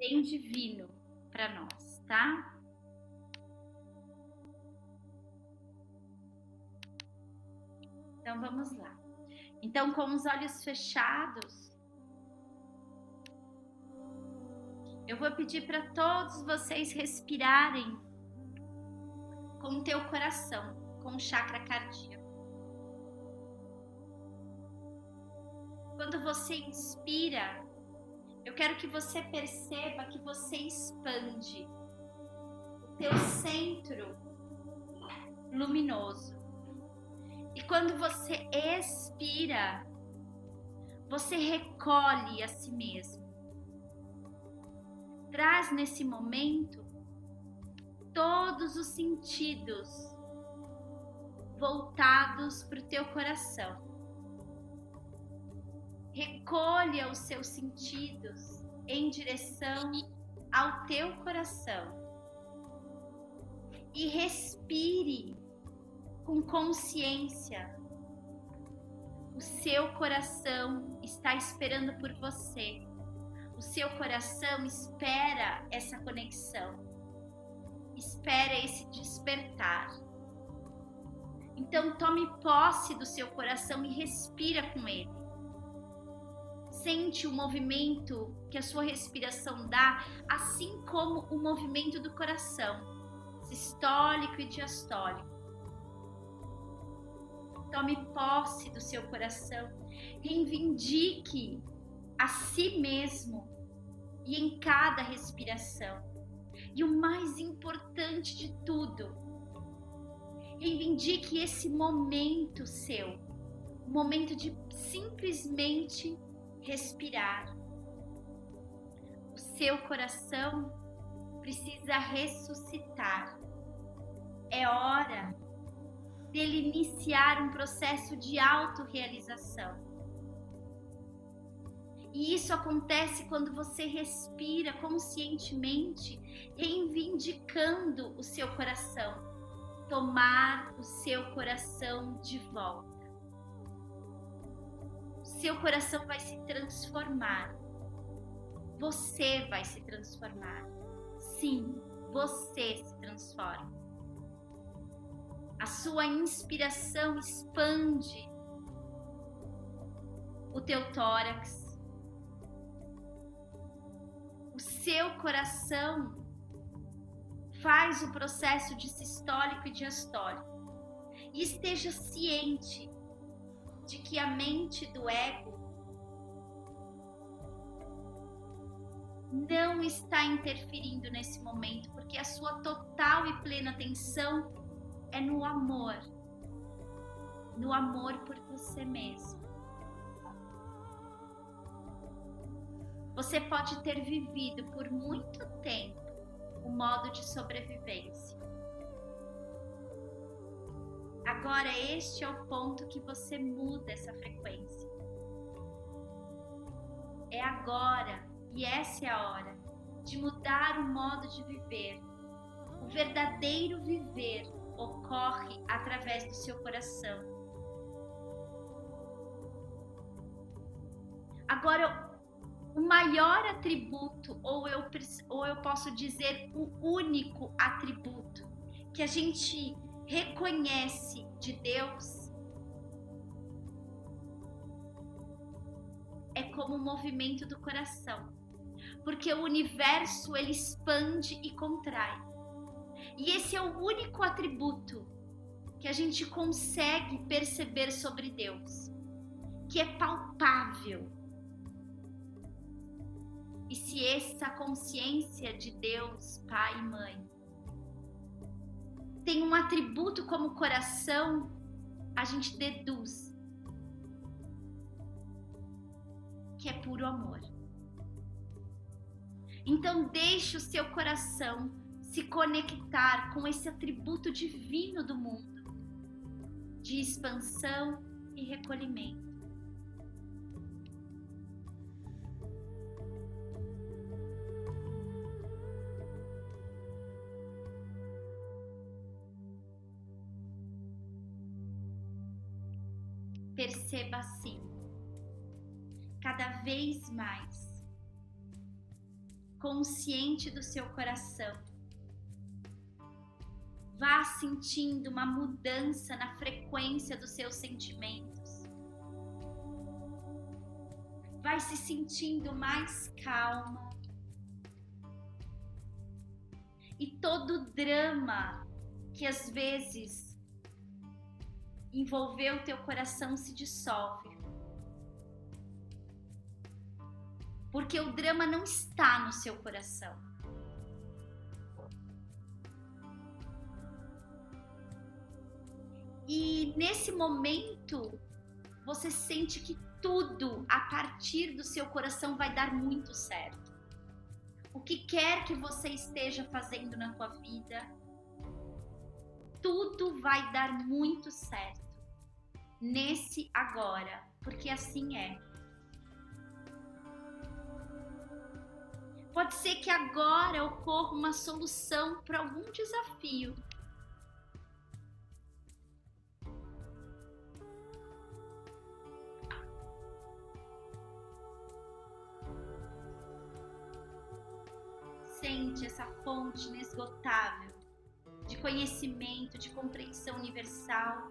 bem divino para nós, tá? Então vamos lá. Então, com os olhos fechados, eu vou pedir para todos vocês respirarem com o teu coração, com o chakra cardíaco. Quando você inspira, eu quero que você perceba que você expande o teu centro luminoso. E quando você expira, você recolhe a si mesmo. Traz nesse momento todos os sentidos voltados para o teu coração. Recolha os seus sentidos em direção ao teu coração e respire com consciência. O seu coração está esperando por você. O seu coração espera essa conexão, espera esse despertar. Então tome posse do seu coração e respira com ele. Sente o movimento que a sua respiração dá, assim como o movimento do coração, sistólico e diastólico. Tome posse do seu coração, reivindique a si mesmo e em cada respiração. E o mais importante de tudo, reivindique esse momento seu, o momento de simplesmente respirar. O seu coração precisa ressuscitar. É hora dele iniciar um processo de autorrealização. E isso acontece quando você respira conscientemente, reivindicando o seu coração. Tomar o seu coração de volta. O seu coração vai se transformar. Você vai se transformar. Sim, você se transforma. A sua inspiração expande o teu tórax. O seu coração faz o processo de sistólico e diastólico. E esteja ciente de que a mente do ego não está interferindo nesse momento, porque a sua total e plena atenção é no amor por você mesmo. Você pode ter vivido por muito tempo o modo de sobrevivência. Agora este é o ponto que você muda essa frequência. É agora, e essa é a hora, de mudar o modo de viver. O verdadeiro viver ocorre através do seu coração. Agora, o maior atributo, ou eu posso dizer o único atributo que a gente reconhece de Deus é como o movimento do coração, porque o universo ele expande e contrai, e esse é o único atributo que a gente consegue perceber sobre Deus, que é palpável. E se essa consciência de Deus, Pai e Mãe, tem um atributo como coração, a gente deduz que é puro amor. Então deixe o seu coração se conectar com esse atributo divino do mundo, de expansão e recolhimento. Perceba assim, cada vez mais, consciente do seu coração. Vá sentindo uma mudança na frequência dos seus sentimentos. Vai se sentindo mais calma. E todo o drama que às vezes envolveu o teu coração se dissolve. Porque o drama não está no seu coração. E nesse momento, você sente que tudo a partir do seu coração vai dar muito certo. O que quer que você esteja fazendo na tua vida, tudo vai dar muito certo. Nesse agora, porque assim é. Pode ser que agora ocorra uma solução para algum desafio. Sente essa fonte inesgotável de conhecimento, de compreensão universal,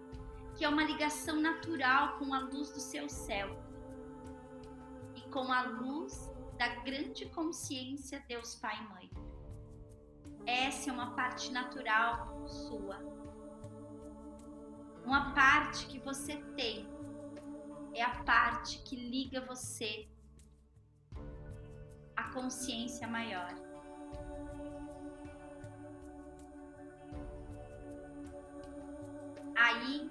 que é uma ligação natural com a luz do seu céu e com a luz da grande consciência Deus Pai e Mãe. Essa é uma parte natural sua. Uma parte que você tem é a parte que liga você à consciência maior. Aí,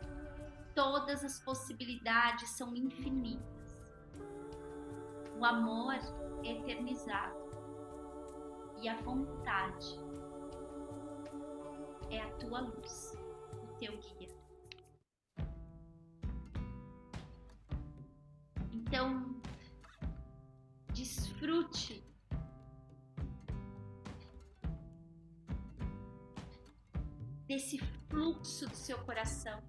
todas as possibilidades são infinitas. O amor é eternizado. E a vontade é a tua luz, o teu guia. Então, desfrute desse fluxo do seu coração,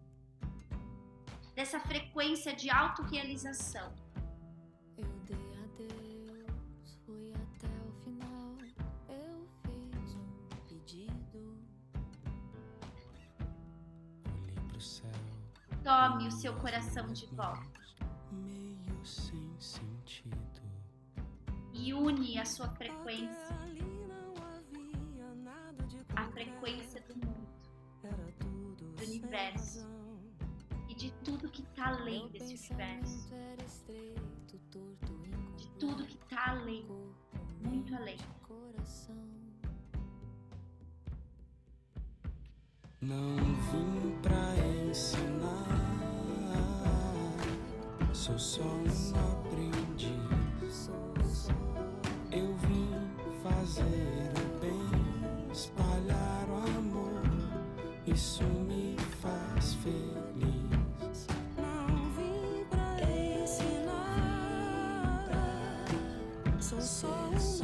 dessa frequência de autorrealização. Eu dei adeus, fui até o final, eu fiz um pedido. Olhei pro céu, Tome o seu coração de volta meio sem sentido. e une a sua frequência Ali não havia nada de à frequência do mundo, era tudo do universo e de tudo que está além desse universo, era estreito, torto, de tudo que está além, muito além. coração. Não vim pra ensinar, sou só um aprendiz. Eu vim fazer o bem, espalhar o amor, isso me faz feliz. Não vim pra ensinar, sou só um aprendiz.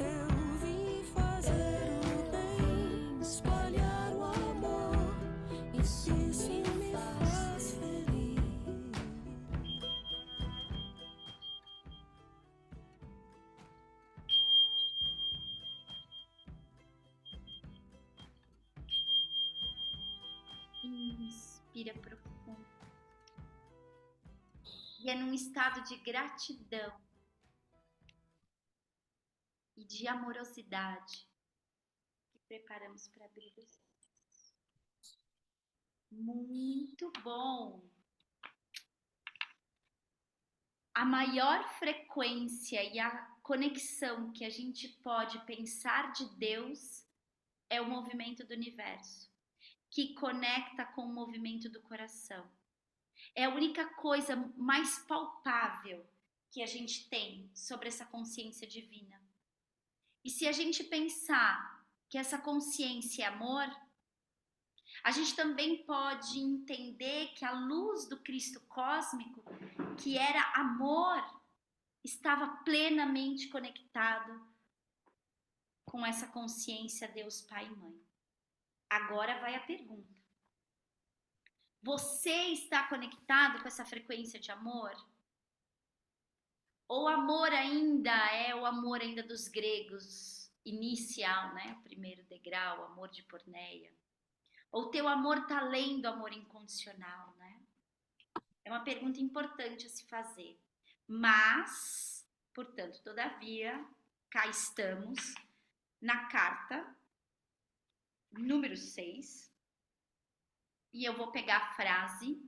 Eu vim fazer o bem, espalhar o amor, isso me faz feliz. Inspira profundo. E é num estado de gratidão e de amorosidade que preparamos para abrir os olhos. Muito bom! A maior frequência e a conexão que a gente pode pensar de Deus é o movimento do universo, que conecta com o movimento do coração. É a única coisa mais palpável que a gente tem sobre essa consciência divina. E se a gente pensar que essa consciência é amor, a gente também pode entender que a luz do Cristo cósmico, que era amor, estava plenamente conectado com essa consciência Deus Pai e Mãe. Agora vai a pergunta. Você está conectado com essa frequência de amor? Ou amor ainda é o amor ainda dos gregos, inicial, né? O primeiro degrau, amor de porneia. Ou teu amor tá além do amor incondicional, né? É uma pergunta importante a se fazer. Mas, portanto, todavia, cá estamos na carta número 6. E eu vou pegar a frase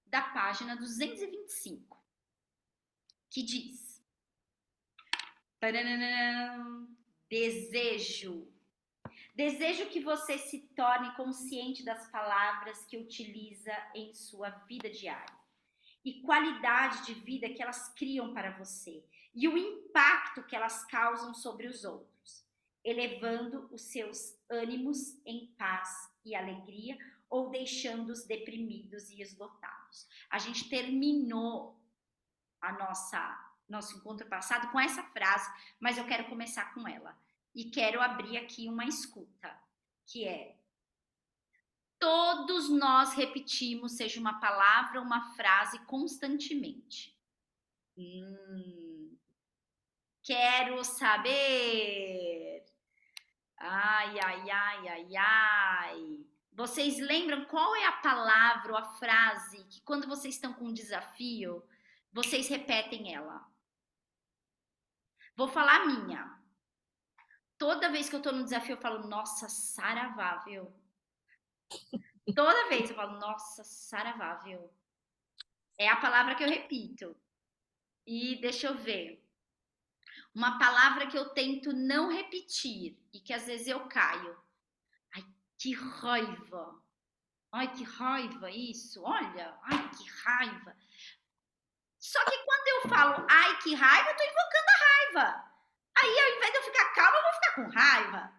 da página 225, que diz: desejo. Desejo que você se torne consciente das palavras que utiliza em sua vida diária e qualidade de vida que elas criam para você e o impacto que elas causam sobre os outros, elevando os seus ânimos em paz e alegria ou deixando-os deprimidos e esgotados. A gente terminou a nosso encontro passado com essa frase, mas eu quero começar com ela. E quero abrir aqui uma escuta, que é: todos nós repetimos, seja uma palavra ou uma frase, constantemente. Quero saber. Ai, ai, ai, ai, ai. Vocês lembram qual é a palavra ou a frase que, quando vocês estão com um desafio, vocês repetem ela? Vou falar a minha. Toda vez que eu tô no desafio, eu falo: nossa, saravá, viu? Toda vez eu falo: nossa, saravá, viu? É a palavra que eu repito. E deixa eu ver. Uma palavra que eu tento não repetir e que às vezes eu caio. Ai, que raiva. Ai, que raiva isso. Olha, ai, que raiva. Só que quando eu falo ai, que raiva, eu tô invocando a raiva. Aí, ao invés de eu ficar calma, eu vou ficar com raiva.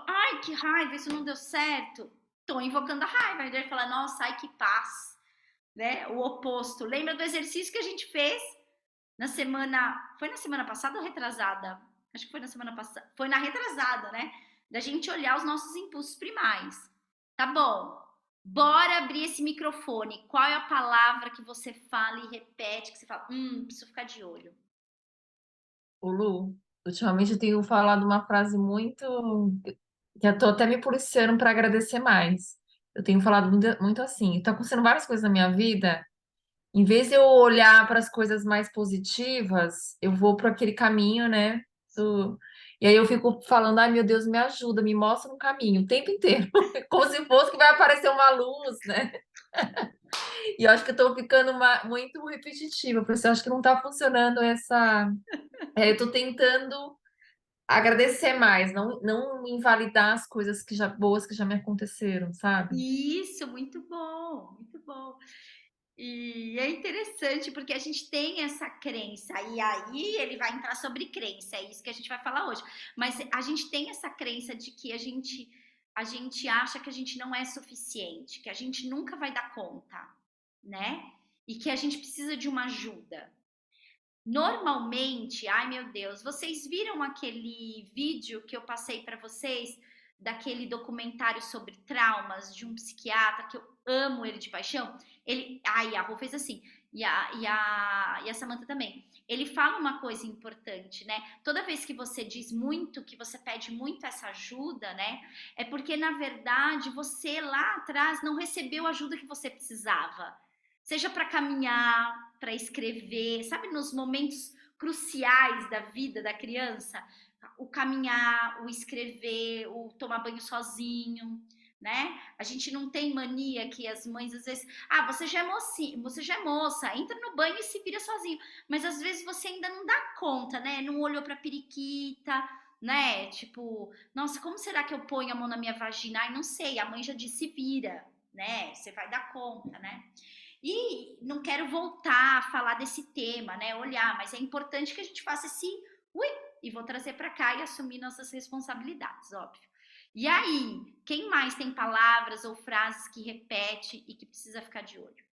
Ai, que raiva, isso não deu certo. Tô invocando a raiva. Ao invés de falar, nossa, ai, que paz. Né? O oposto. Lembra do exercício que a gente fez na semana... Foi na semana passada ou retrasada? Acho que foi na semana passada. Foi na retrasada, né? Da gente olhar os nossos impulsos primais. Tá bom. Bora abrir esse microfone. Qual é a palavra que você fala e repete, que você fala, preciso ficar de olho? Ô, Lu, ultimamente eu tenho falado uma frase muito que eu tô até me policiando para agradecer mais. Eu tenho falado muito assim, tá acontecendo várias coisas na minha vida. Em vez de eu olhar para as coisas mais positivas, eu vou para aquele caminho, né? E aí eu fico falando, ai meu Deus, me ajuda, me mostra um caminho o tempo inteiro, como se fosse que vai aparecer uma luz, né? E eu acho que eu tô ficando muito repetitiva, por isso eu acho que não tá funcionando essa. Eu tô tentando agradecer mais, não invalidar as coisas boas que já me aconteceram, sabe? Isso, muito bom, muito bom. E é interessante porque a gente tem essa crença, e aí ele vai entrar sobre crença, é isso que a gente vai falar hoje. Mas a gente tem essa crença de que a gente acha que a gente não é suficiente, que a gente nunca vai dar conta, né? E que a gente precisa de uma ajuda. Normalmente, ai meu Deus, vocês viram aquele vídeo que eu passei para vocês daquele documentário sobre traumas de um psiquiatra que eu amo ele de paixão? Ele, ai, a Rô fez assim, e a Samantha também. Ele fala uma coisa importante, né? Toda vez que você diz muito, que você pede muito essa ajuda, né? É porque na verdade você lá atrás não recebeu a ajuda que você precisava. Seja para caminhar, para escrever, sabe, nos momentos cruciais da vida da criança, o caminhar, o escrever, o tomar banho sozinho, né? A gente não tem mania que as mães às vezes, você já é mocinha, você já é moça, entra no banho e se vira sozinho, mas às vezes você ainda não dá conta, né? Não olhou para periquita, né? Tipo, nossa, como será que eu ponho a mão na minha vagina? Ai, não sei, a mãe já disse vira, né? Você vai dar conta, né? E não quero voltar a falar desse tema, né? Olhar, mas é importante que a gente faça esse e vou trazer para cá e assumir nossas responsabilidades, óbvio. E aí, quem mais tem palavras ou frases que repete e que precisa ficar de olho?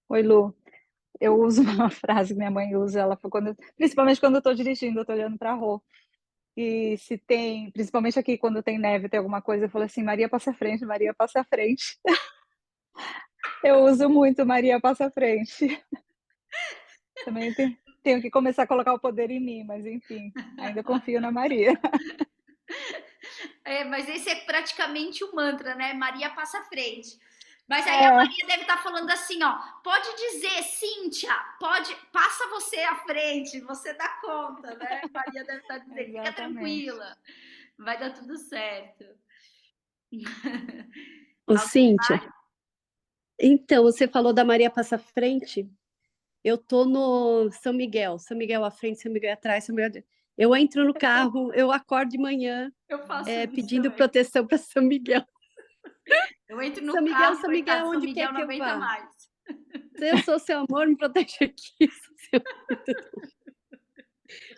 Oi, Lu. Eu uso uma frase que minha mãe usa, ela foi principalmente quando eu estou dirigindo, eu estou olhando para a Rô. E se tem, principalmente aqui quando tem neve, tem alguma coisa, eu falo assim: Maria passa à frente, Maria passa à frente. Eu uso muito Maria passa à frente. Também tenho que começar a colocar o poder em mim, mas enfim, ainda confio na Maria. Mas esse é praticamente o mantra, né? Maria passa à frente. Mas aí a É, Maria deve estar falando assim, ó, pode dizer, Cíntia, passa você à frente, você dá conta, né? Maria deve estar dizendo, fica exatamente. tranquila, vai dar tudo certo. Ô, Alguém Cíntia, então, você falou da Maria Passa Frente. Eu tô no São Miguel à frente, São Miguel atrás, São Miguel. Eu entro no carro, eu acordo de manhã eu faço isso pedindo também. proteção para São Miguel. Eu entro no carro, São Miguel, coitado, São onde quer Miguel que não eu aguenta vá? mais. Eu sou seu amor, me protege aqui. Sou seu amor.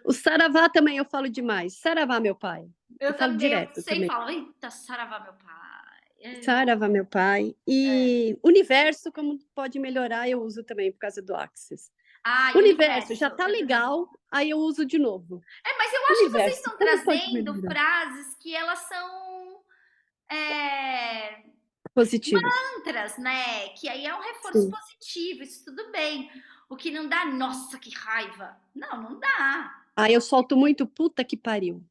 O Saravá também eu falo demais. Saravá, meu pai. Eu falo também, eu direto sempre também. falo, eita, saravá, meu pai. Saravá, meu pai. E universo, como pode melhorar, eu uso também por causa do Access. Ah, e Universo, já tá eu também. legal, aí eu uso de novo. Mas eu acho que vocês Universo, estão como pode trazendo melhorar? frases que elas são Positivos. mantras, né? Que aí é um reforço Sim. positivo, isso tudo bem. O que não dá, nossa, que raiva. Não, não dá. Aí eu solto muito puta que pariu.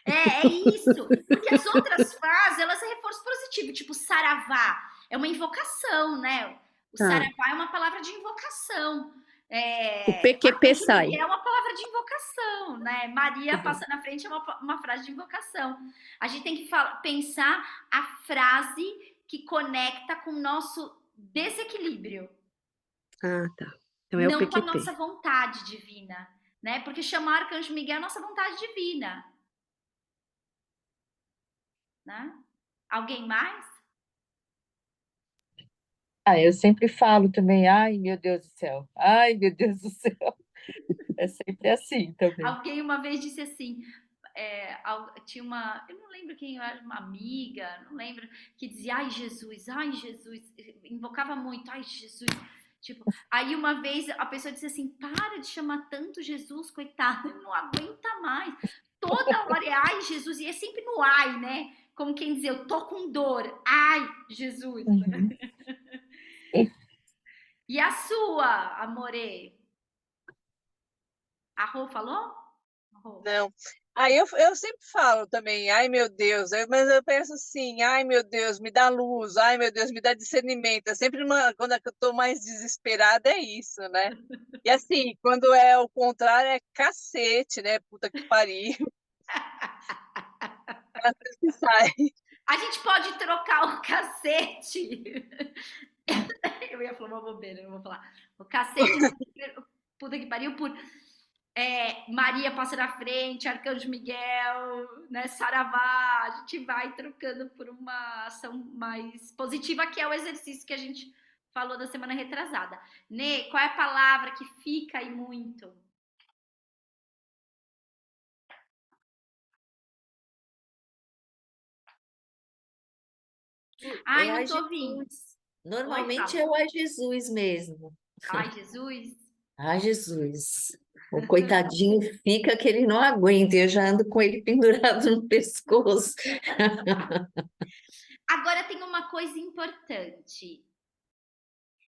É isso. Porque as outras frases, elas é reforço positivo, tipo saravá. É uma invocação, né? O Tá. saravá é uma palavra de invocação. O PQP Arcanjo sai. Miguel é uma palavra de invocação, né? Maria passa na frente é uma frase de invocação. A gente tem que pensar a frase que conecta com o nosso desequilíbrio, Ah, tá. Então é o não com a PQP. nossa vontade divina, né? Porque chamar Arcanjo Miguel é a nossa vontade divina, né? Alguém mais? Eu sempre falo também, ai, meu Deus do céu, ai, meu Deus do céu. É sempre assim também. Alguém uma vez disse assim, tinha uma, eu não lembro quem era, uma amiga, não lembro, que dizia, ai Jesus, invocava muito, ai Jesus, tipo, aí uma vez a pessoa disse assim, para de chamar tanto Jesus, coitado, ele não aguenta mais, toda hora é ai Jesus, e é sempre no ai, né, como quem diz, eu tô com dor, ai Jesus, Uhum. e a sua, Amore? A Rô falou? Rô. Não. Aí eu sempre falo também, ai meu Deus, mas eu penso assim, ai meu Deus, me dá luz, ai meu Deus, me dá discernimento. É sempre quando eu estou mais desesperada, é isso, né? E assim, quando é o contrário, é cacete, né? Puta que pariu. Às vezes que sai. A gente pode trocar o cacete. Eu ia falar uma bobeira, eu vou falar. O cacete, puta que pariu, por Maria passa na frente, Arcanjo Miguel, né, Saravá. A gente vai trocando por uma ação mais positiva, que é o exercício que a gente falou da semana retrasada. Nê, qual é a palavra que fica aí muito? Ai, É a não tô ouvindo. Jesus. Oi, Normalmente fala. é o a Jesus mesmo. Ai, Jesus. Ah, Jesus. O coitadinho fica que ele não aguenta. Eu já ando com ele pendurado no pescoço. Agora tem uma coisa importante,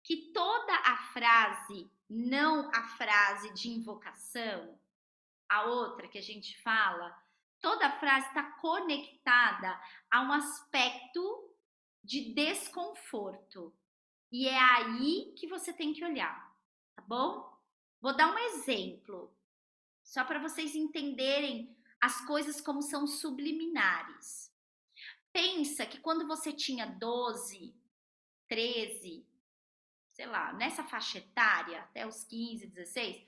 que toda a frase, não a frase de invocação, a outra que a gente fala, toda a frase está conectada a um aspecto de desconforto. E é aí que você tem que olhar, tá bom? Vou dar um exemplo, só para vocês entenderem as coisas como são subliminares. Pensa que quando você tinha 12, 13, sei lá, nessa faixa etária, até os 15, 16,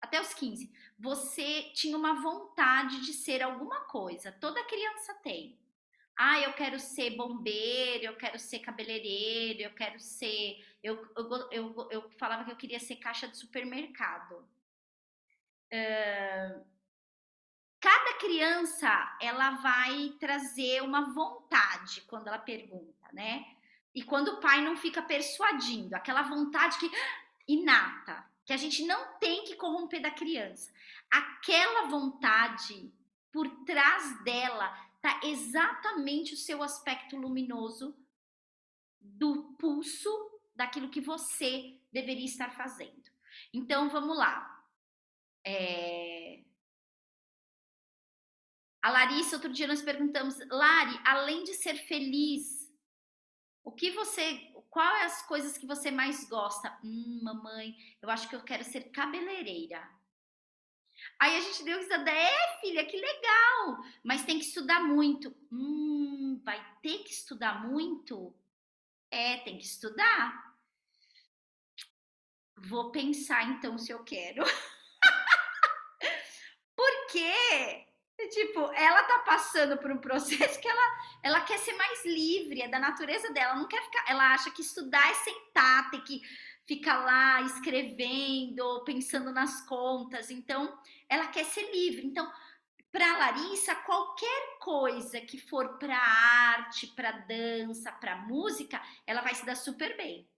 até os 15, você tinha uma vontade de ser alguma coisa. Toda criança tem. Ah, eu quero ser bombeiro, eu quero ser cabeleireiro, eu quero ser. Eu falava que eu queria ser caixa de supermercado. Cada criança, ela vai trazer uma vontade quando ela pergunta, né? E quando o pai não fica persuadindo, aquela vontade que inata. que a gente não tem que corromper da criança. Aquela vontade, por trás dela, tá exatamente o seu aspecto luminoso do pulso daquilo que você deveria estar fazendo. Então, vamos lá. A Larissa, outro dia nós perguntamos, Lari, além de ser feliz, qual é as coisas que você mais gosta? Mamãe, eu acho que eu quero ser cabeleireira. Aí a gente deu risada, filha, que legal, mas tem que estudar muito. Vai ter que estudar muito? Tem que estudar. Vou pensar então se eu quero. Porque, tipo, ela tá passando por um processo que ela quer ser mais livre, é da natureza dela, não quer ficar, ela acha que estudar é sentar, ter que ficar lá escrevendo, pensando nas contas, então ela quer ser livre. Então, para Larissa, qualquer coisa que for para arte, para dança, para música, ela vai se dar super bem,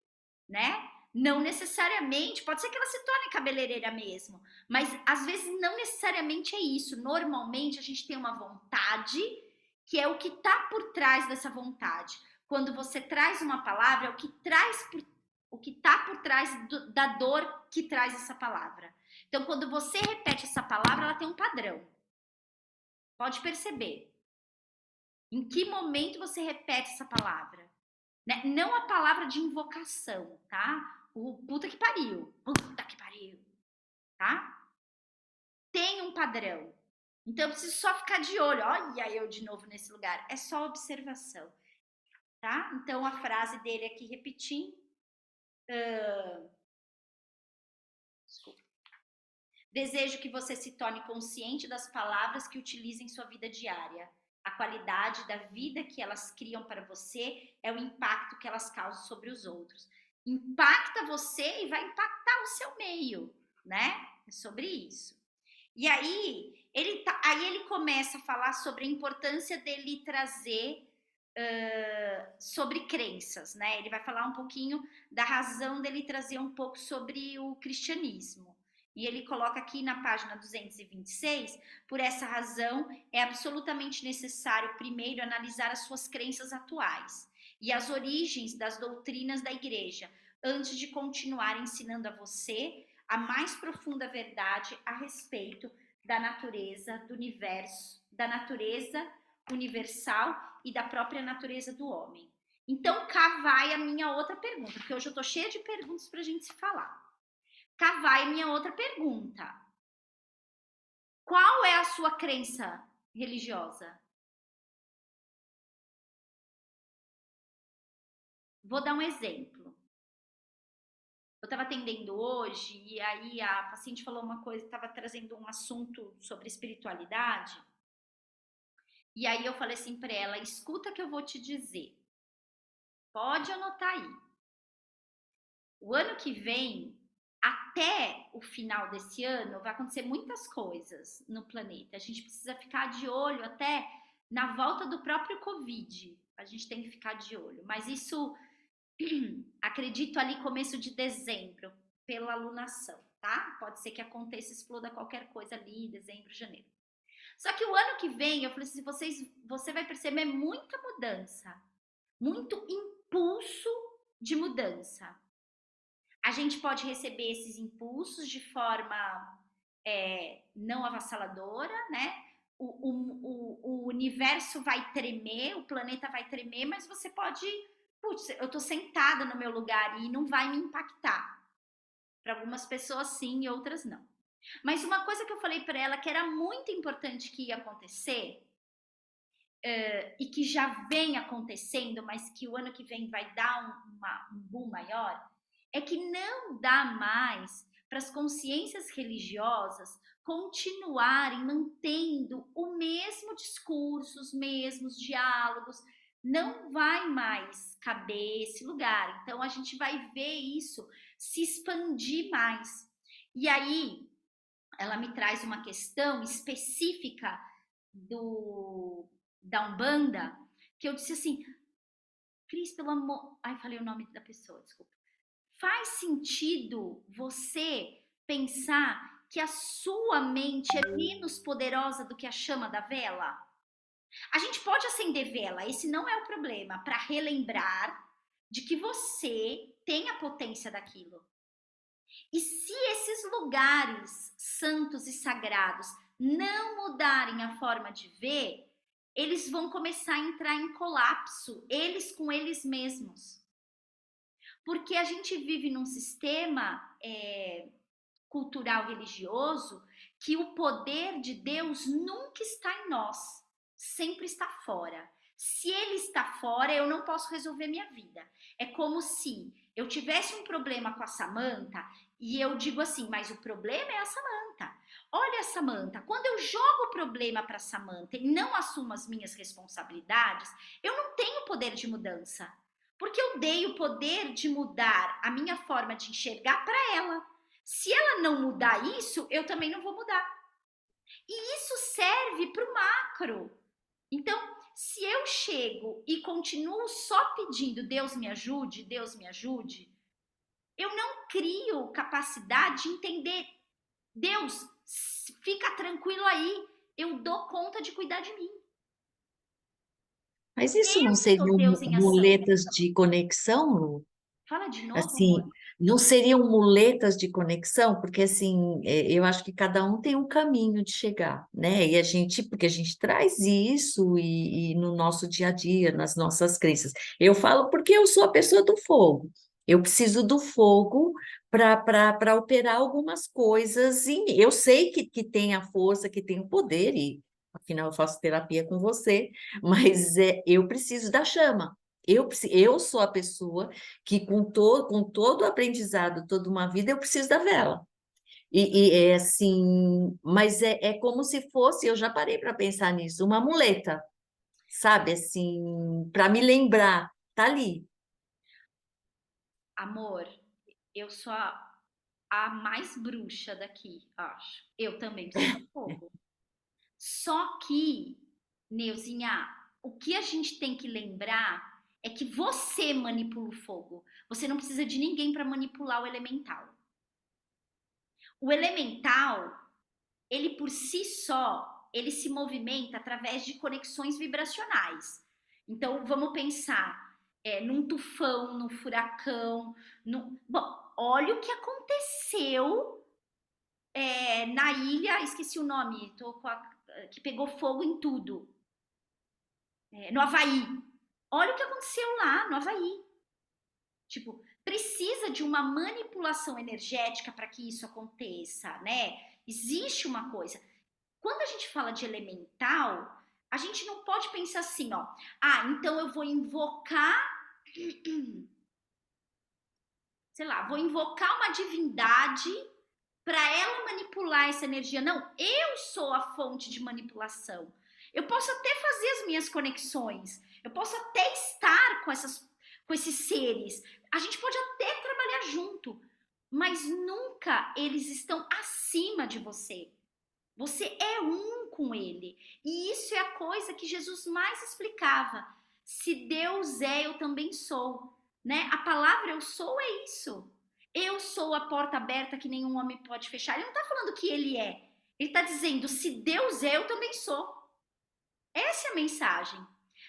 né? Não necessariamente, pode ser que ela se torne cabeleireira mesmo, mas às vezes não necessariamente é isso. Normalmente a gente tem uma vontade, que é o que está por trás dessa vontade. Quando você traz uma palavra, é o que está por trás da dor que traz essa palavra. Então, quando você repete essa palavra, ela tem um padrão. Pode perceber. Em que momento você repete essa palavra? Né? Não a palavra de invocação, tá? O puta que pariu, tá? Tem um padrão. Então eu preciso só ficar de olho. Olha eu de novo nesse lugar. É só observação, tá? Então a frase dele aqui repetindo. Desculpa. Desejo que você se torne consciente das palavras que utiliza em sua vida diária. A qualidade da vida que elas criam para você é o impacto que elas causam sobre os outros. Impacta você e vai impactar o seu meio, né? É sobre isso. E aí ele começa a falar sobre a importância dele trazer sobre crenças, né? Ele vai falar um pouquinho da razão dele trazer um pouco sobre o cristianismo. E ele coloca aqui na página 226, por essa razão, é absolutamente necessário primeiro analisar as suas crenças atuais e as origens das doutrinas da igreja, antes de continuar ensinando a você a mais profunda verdade a respeito da natureza do universo, da natureza universal e da própria natureza do homem. Então, cá vai a minha outra pergunta, porque hoje eu tô cheia de perguntas pra gente se falar. Cá vai a minha outra pergunta. Qual é a sua crença religiosa? Vou dar um exemplo. Eu estava atendendo hoje e aí a paciente falou uma coisa, estava trazendo um assunto sobre espiritualidade. E aí eu falei assim para ela, escuta que eu vou te dizer. Pode anotar aí. O ano que vem, até o final desse ano, vai acontecer muitas coisas no planeta. A gente precisa ficar de olho até na volta do próprio Covid. A gente tem que ficar de olho. Mas isso, acredito ali começo de dezembro, pela alunação, tá? Pode ser que aconteça, exploda qualquer coisa ali, dezembro, janeiro. Só que o ano que vem, eu falei assim, você vai perceber muita mudança. Muito impulso de mudança. A gente pode receber esses impulsos de forma não avassaladora, né? O universo vai tremer, o planeta vai tremer, mas você pode... Putz, eu tô sentada no meu lugar e não vai me impactar. Para algumas pessoas sim e outras não. Mas uma coisa que eu falei para ela que era muito importante que ia acontecer e que já vem acontecendo, mas que o ano que vem vai dar um boom maior, é que não dá mais para as consciências religiosas continuarem mantendo o mesmo discurso, os mesmos diálogos. Não vai mais caber esse lugar. Então a gente vai ver isso se expandir mais. E aí ela me traz uma questão específica da Umbanda, que eu disse assim, Cris, pelo amor... Ai, falei o nome da pessoa, desculpa. Faz sentido você pensar que a sua mente é menos poderosa do que a chama da vela? A gente pode acender vela, esse não é o problema, para relembrar de que você tem a potência daquilo. E se esses lugares santos e sagrados não mudarem a forma de ver, eles vão começar a entrar em colapso, eles com eles mesmos. Porque a gente vive num sistema cultural religioso que o poder de Deus nunca está em nós, sempre está fora. Se ele está fora, eu não posso resolver minha vida. É como se eu tivesse um problema com a Samantha e eu digo assim, mas o problema é a Samantha. Olha, Samantha, quando eu jogo o problema para a Samantha e não assumo as minhas responsabilidades, eu não tenho poder de mudança. Porque eu dei o poder de mudar a minha forma de enxergar para ela. Se ela não mudar isso, eu também não vou mudar. E isso serve para o macro. Então, se eu chego e continuo só pedindo Deus me ajude, eu não crio capacidade de entender. Deus, fica tranquilo aí, eu dou conta de cuidar de mim. Mas isso não Eu sou seriam Deus em ação. muletas de conexão, Lu? Fala de novo, Assim, amor. não seriam muletas de conexão? Porque, assim, eu acho que cada um tem um caminho de chegar, né? E porque a gente traz isso e no nosso dia a dia, nas nossas crenças. Eu falo porque eu sou a pessoa do fogo. Eu preciso do fogo para operar algumas coisas em mim. Eu sei que tem a força, que tem o poder, e afinal eu faço terapia com você, mas eu preciso da chama. Eu sou a pessoa que com todo o aprendizado, toda uma vida, eu preciso da vela. E é assim, mas é como se fosse, eu já parei para pensar nisso, uma muleta, sabe? Assim, para me lembrar, tá ali. Amor, eu sou a mais bruxa daqui, acho. Eu também preciso do fogo. Só que, Neuzinha, o que a gente tem que lembrar é que você manipula o fogo. Você não precisa de ninguém para manipular o elemental. O elemental, ele por si só, ele se movimenta através de conexões vibracionais. Então, vamos pensar num tufão, num furacão. Bom, olha o que aconteceu na ilha, esqueci o nome, que pegou fogo em tudo. No Havaí. Olha o que aconteceu lá no Havaí. Tipo, precisa de uma manipulação energética para que isso aconteça, né? Existe uma coisa. Quando a gente fala de elemental, a gente não pode pensar assim, ó. Ah, então eu vou invocar, sei lá, vou invocar uma divindade para ela manipular essa energia. Não, eu sou a fonte de manipulação. Eu posso até fazer as minhas conexões, eu posso até estar com esses seres. A gente pode até trabalhar junto, mas nunca eles estão acima de você. Você é um com ele. E isso é a coisa que Jesus mais explicava. Se Deus é, eu também sou. Né? A palavra eu sou é isso. Eu sou a porta aberta que nenhum homem pode fechar. Ele não está falando que ele é. Ele está dizendo, se Deus é, eu também sou. Essa é a mensagem.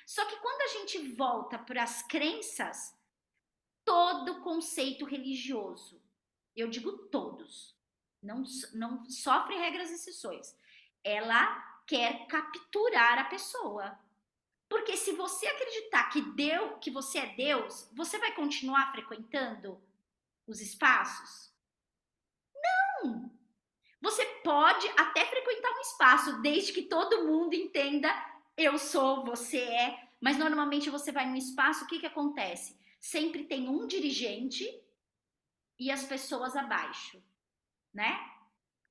Só que quando a gente volta para as crenças, todo conceito religioso, eu digo todos, não sofre regras e exceções. Ela quer capturar a pessoa. Porque se você acreditar que você é Deus, você vai continuar frequentando os espaços? Não! Você pode até frequentar um espaço, desde que todo mundo entenda eu sou, você é, mas normalmente você vai num espaço, o que acontece? Sempre tem um dirigente e as pessoas abaixo, né?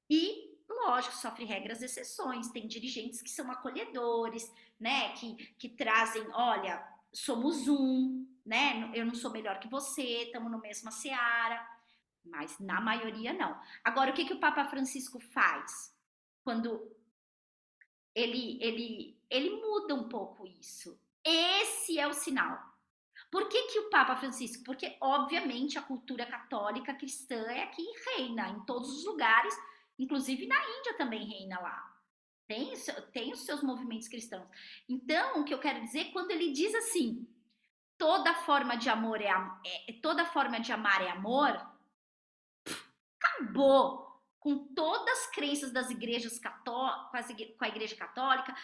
E, lógico, sofre regras e exceções, tem dirigentes que são acolhedores, né? Que trazem, olha, somos um, né? Eu não sou melhor que você, estamos no mesma seara. Mas na maioria não. Agora, o que o Papa Francisco faz? Quando ele muda um pouco isso. Esse é o sinal. Por que que o Papa Francisco? Porque, obviamente, a cultura católica cristã é aqui reina em todos os lugares, inclusive na Índia também reina lá. Tem os seus movimentos cristãos. Então, o que eu quero dizer, quando ele diz assim, toda forma de amor toda forma de amar é amor, acabou com todas as crenças das igrejas católicas, com a igreja católica,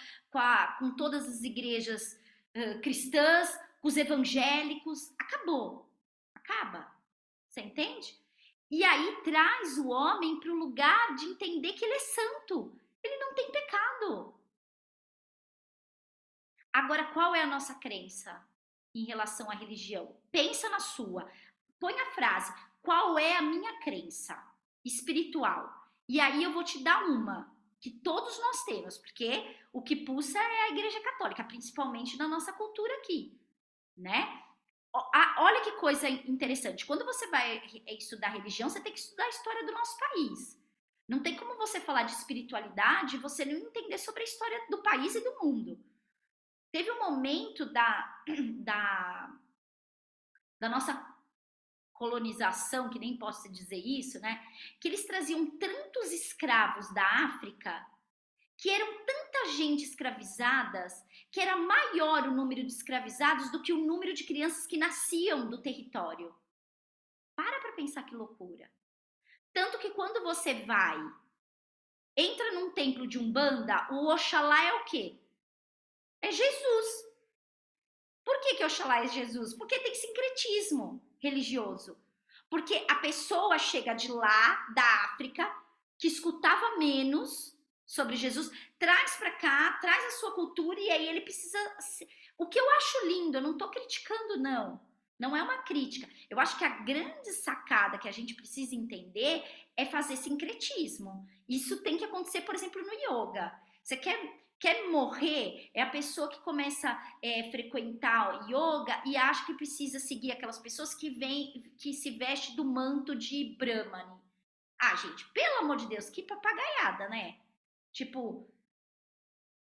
com todas as igrejas cristãs, com os evangélicos, acabou. Acaba. Você entende? E aí traz o homem para o lugar de entender que ele é santo. Ele não tem pecado. Agora, qual é a nossa crença em relação à religião? Pensa na sua. Põe a frase, qual é a minha crença espiritual? E aí eu vou te dar uma, que todos nós temos, porque o que pulsa é a Igreja Católica, principalmente na nossa cultura aqui, né? Olha que coisa interessante. Quando você vai estudar religião, você tem que estudar a história do nosso país. Não tem como você falar de espiritualidade e você não entender sobre a história do país e do mundo. Teve um momento da nossa colonização, que nem posso dizer isso, né? Que eles traziam tantos escravos da África, que eram tanta gente escravizadas, que era maior o número de escravizados do que o número de crianças que nasciam do território. Para pensar que loucura. Tanto que quando você entra num templo de Umbanda, o Oxalá é o quê? É Jesus. Por que Oxalá é Jesus? Porque tem sincretismo religioso. Porque a pessoa chega de lá, da África, que escutava menos sobre Jesus, traz para cá, traz a sua cultura e aí ele precisa... O que eu acho lindo, eu não tô criticando, não. Não é uma crítica. Eu acho que a grande sacada que a gente precisa entender é fazer sincretismo. Isso tem que acontecer, por exemplo, no yoga. Você quer morrer? É a pessoa que começa a frequentar yoga e acha que precisa seguir aquelas pessoas que se vestem do manto de Brahmani. Ah, gente, pelo amor de Deus, que papagaiada, né? Tipo,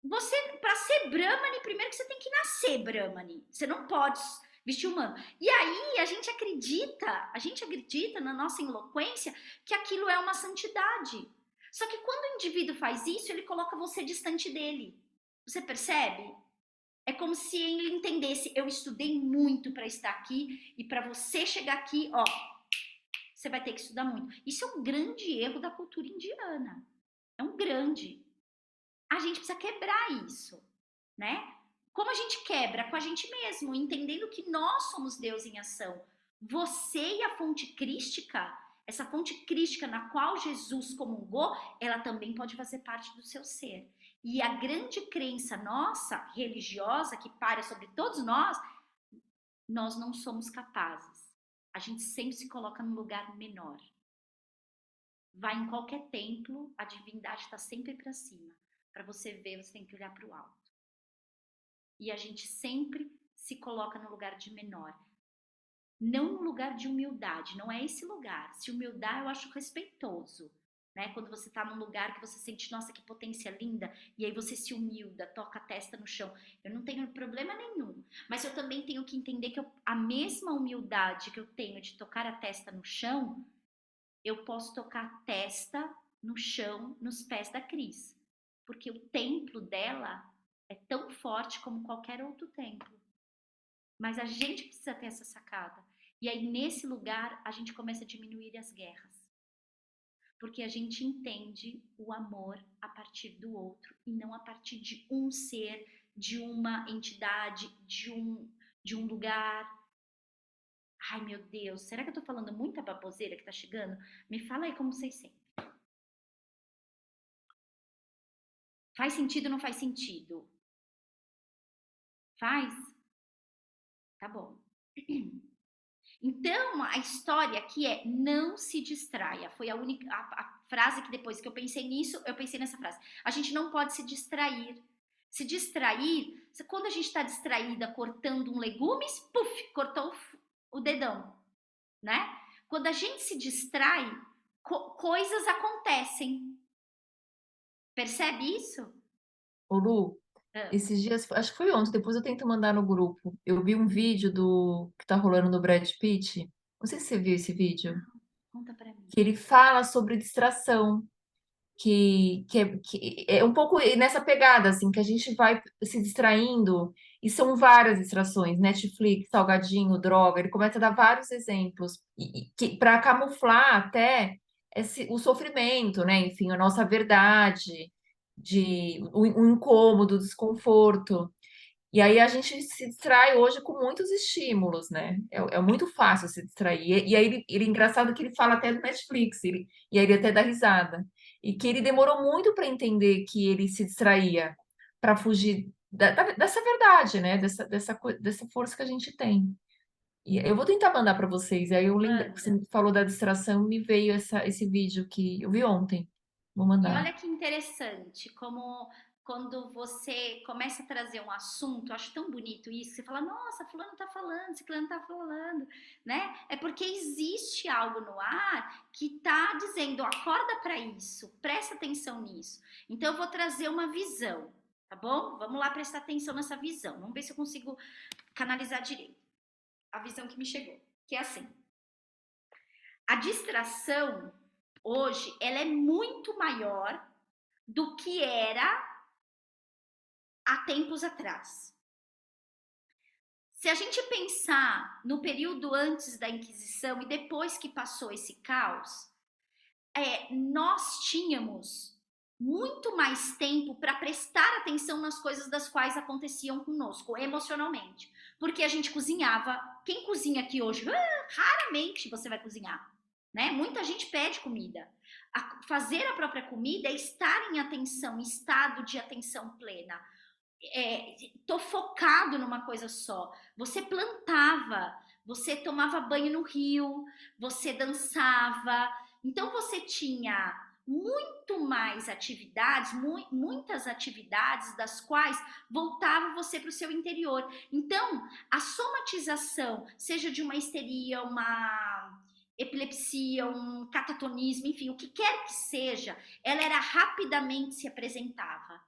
você, para ser Brahmani, primeiro que você tem que nascer Brahmani. Você não pode vestir humano. E aí a gente acredita na nossa eloquência que aquilo é uma santidade. Só que quando o indivíduo faz isso, ele coloca você distante dele. Você percebe? É como se ele entendesse, eu estudei muito para estar aqui e para você chegar aqui, ó, você vai ter que estudar muito. Isso é um grande erro da cultura indiana. É um grande. A gente precisa quebrar isso, né? Como a gente quebra? Com a gente mesmo, entendendo que nós somos Deus em ação. Você e a fonte crística, essa fonte crística na qual Jesus comungou, ela também pode fazer parte do seu ser. E a grande crença nossa, religiosa, que paira sobre todos nós não somos capazes. A gente sempre se coloca num lugar menor. Vai em qualquer templo, a divindade está sempre para cima. Para você ver, você tem que olhar para o alto. E a gente sempre se coloca no lugar de menor. Não no lugar de humildade, não é esse lugar. Se humildade eu acho respeitoso, né? Quando você tá num lugar que você sente, nossa, que potência linda, e aí você se humilda, toca a testa no chão. Eu não tenho problema nenhum. Mas eu também tenho que entender que a mesma humildade que eu tenho de tocar a testa no chão, eu posso tocar a testa no chão, nos pés da Cris. Porque o templo dela é tão forte como qualquer outro templo. Mas a gente precisa ter essa sacada. E aí, nesse lugar, a gente começa a diminuir as guerras. Porque a gente entende o amor a partir do outro e não a partir de um ser, de uma entidade, de um lugar. Ai, meu Deus, será que eu tô falando muita baboseira que tá chegando? Me fala aí como vocês sentem. Faz sentido ou não faz sentido? Faz? Tá bom. Então, a história aqui é não se distraia. Foi a única a frase que depois que eu pensei nisso, eu pensei nessa frase. A gente não pode se distrair. Se distrair, quando a gente está distraída cortando um legume, puf, cortou o dedão, né? Quando a gente se distrai, coisas acontecem. Percebe isso? Ô, Lu, Ah, Esses dias, acho que foi ontem, depois eu tento mandar no grupo. Eu vi um vídeo do que tá rolando no Brad Pitt. Não sei se você viu esse vídeo. não, conta pra mim. Que ele fala sobre distração. Que é um pouco nessa pegada, assim, que a gente vai se distraindo, e são várias distrações, Netflix, salgadinho, droga, ele começa a dar vários exemplos, que para camuflar até o sofrimento, né? Enfim, a nossa verdade, o incômodo, o desconforto. E aí a gente se distrai hoje com muitos estímulos, né? É muito fácil se distrair. E aí ele engraçado que ele fala até do Netflix, e aí ele até dá risada. E que ele demorou muito para entender que ele se distraía para fugir dessa verdade, né? Dessa força que a gente tem. E eu vou tentar mandar para vocês. Aí eu lembro, você Manda. falou da distração, me veio esse vídeo que eu vi ontem. Vou E mandar. olha que interessante, como quando você começa a trazer um assunto, eu acho tão bonito isso, você fala, nossa, fulano tá falando, ciclano tá falando, né? É porque existe algo no ar que tá dizendo, acorda para isso, presta atenção nisso. Então eu vou trazer uma visão, tá bom? Vamos lá prestar atenção nessa visão. Vamos ver se eu consigo canalizar direito a visão que me chegou. Que é assim, a distração hoje, ela é muito maior do que era há tempos atrás. Se a gente pensar no período antes da Inquisição e depois que passou esse caos, nós tínhamos muito mais tempo para prestar atenção nas coisas das quais aconteciam conosco, emocionalmente. Porque a gente cozinhava. Quem cozinha aqui hoje? Raramente você vai cozinhar, né? Muita gente pede comida. Fazer a própria comida é estar em atenção, em estado de atenção plena. Tô focado numa coisa só. Você plantava, você tomava banho no rio, você dançava. Então você tinha muito mais atividades, muitas atividades das quais voltava você para o seu interior. Então, a somatização, seja de uma histeria, uma epilepsia, um catatonismo, enfim, o que quer que seja, ela era rapidamente se apresentava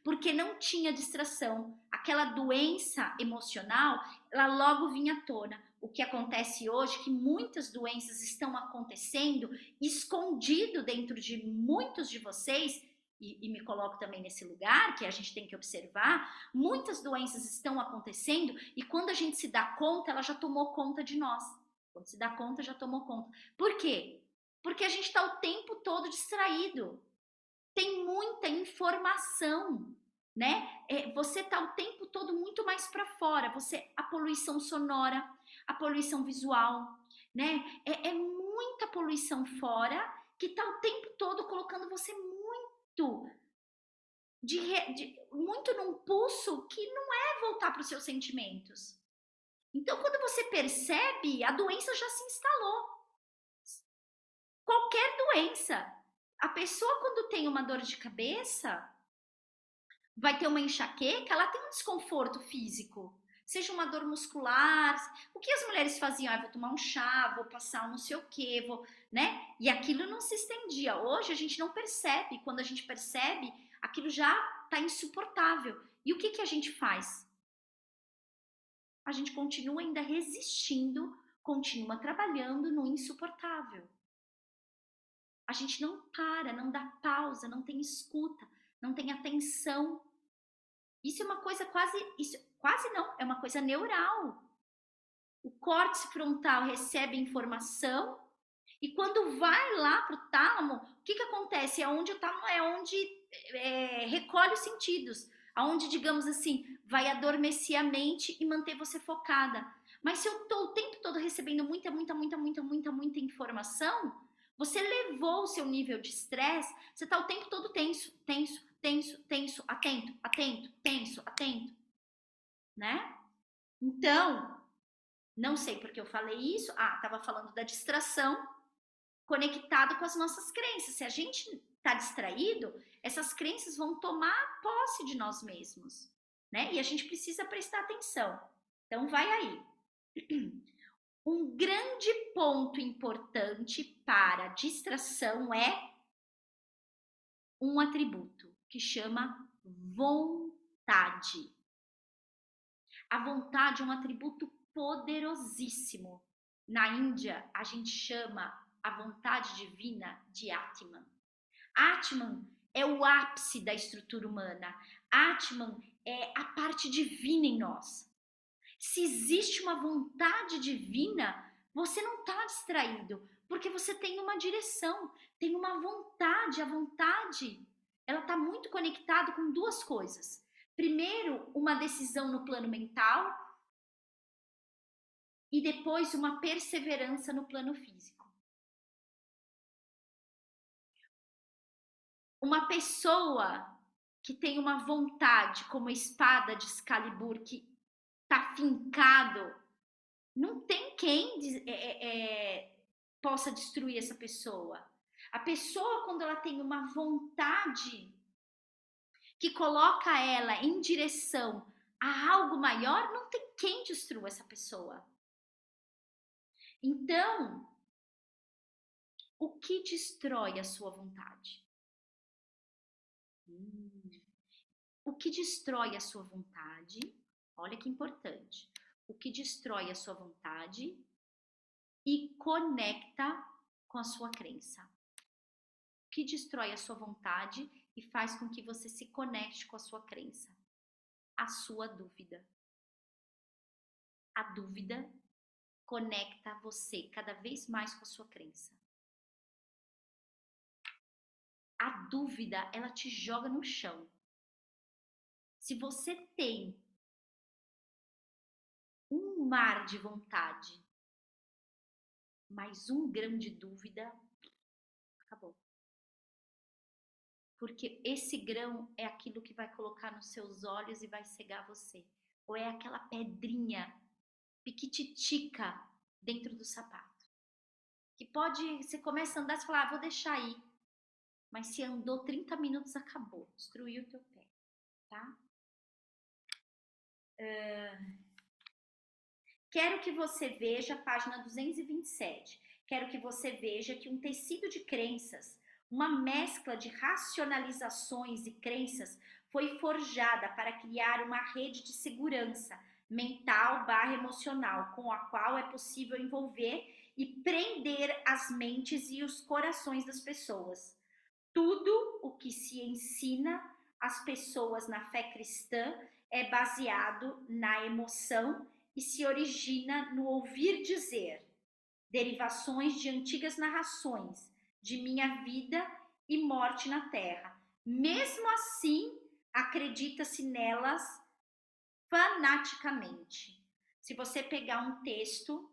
porque não tinha distração. Aquela doença emocional, ela logo vinha à tona. O que acontece hoje é que muitas doenças estão acontecendo escondido dentro de muitos de vocês, e me coloco também nesse lugar que a gente tem que observar, muitas doenças estão acontecendo e quando a gente se dá conta, ela já tomou conta de nós. Quando se dá conta, já tomou conta. Por quê? Porque a gente está o tempo todo distraído. Tem muita informação, né? Você tá o tempo todo muito mais para fora. A poluição sonora, a poluição visual, né? É muita poluição fora que tá o tempo todo colocando você muito muito num pulso que não é voltar para os seus sentimentos. Então, quando você percebe, a doença já se instalou. Qualquer doença. A pessoa, quando tem uma dor de cabeça, vai ter uma enxaqueca, ela tem um desconforto físico. Seja uma dor muscular. O que as mulheres faziam? Vou tomar um chá, vou passar um não sei o quê, né? E aquilo não se estendia. Hoje a gente não percebe. Quando a gente percebe, aquilo já está insuportável. E o que a gente faz? A gente continua ainda resistindo, continua trabalhando no insuportável. A gente não para, não dá pausa, não tem escuta, não tem atenção. Isso é uma coisa quase não, é uma coisa neural. O córtex frontal recebe informação e quando vai lá para o tálamo, o que acontece? Onde o tálamo é onde recolhe os sentidos, aonde, digamos assim, vai adormecer a mente e manter você focada. Mas se eu estou o tempo todo recebendo muita informação, você levou o seu nível de estresse, você está o tempo todo tenso, atento, né? Então, não sei porque eu falei isso. Estava falando da distração conectado com as nossas crenças. Se a gente está distraído, essas crenças vão tomar posse de nós mesmos, né? E a gente precisa prestar atenção. Então, vai aí. Um grande ponto importante para distração é um atributo que chama vontade. vontade. A vontade é um atributo poderosíssimo. Na Índia, a gente chama a vontade divina de Atman. Atman é o ápice da estrutura humana. Atman é a parte divina em nós. Se existe uma vontade divina, você não está distraído, porque você tem uma direção, tem uma vontade. A vontade, ela está muito conectada com duas coisas. Primeiro, uma decisão no plano mental e depois uma perseverança no plano físico. Uma pessoa que tem uma vontade, como a espada de Excalibur, que está fincado, não tem quem possa destruir essa pessoa. A pessoa, quando ela tem uma vontade que coloca ela em direção a algo maior, não tem quem destrua essa pessoa. Então, o que destrói a sua vontade? O que destrói a sua vontade? Olha que importante. O que destrói a sua vontade e conecta com a sua crença. O que destrói a sua vontade e faz com que você se conecte com a sua crença? A sua dúvida. A dúvida conecta você cada vez mais com a sua crença. A dúvida, ela te joga no chão. Se você tem um mar de vontade, mais um grão de dúvida, acabou. Porque esse grão é aquilo que vai colocar nos seus olhos e vai cegar você. Ou é aquela pedrinha piquititica dentro do sapato. Que pode, você começa a andar e falar, vou deixar aí. Mas se andou 30 minutos, acabou. Destruiu o teu pé, tá? Quero que você veja a página 227. Quero que você veja que um tecido de crenças, uma mescla de racionalizações e crenças foi forjada para criar uma rede de segurança mental / emocional com a qual é possível envolver e prender as mentes e os corações das pessoas. Tudo o que se ensina às pessoas na fé cristã é baseado na emoção e se origina no ouvir dizer, derivações de antigas narrações de minha vida e morte na terra. Mesmo assim, acredita-se nelas fanaticamente. Se você pegar um texto,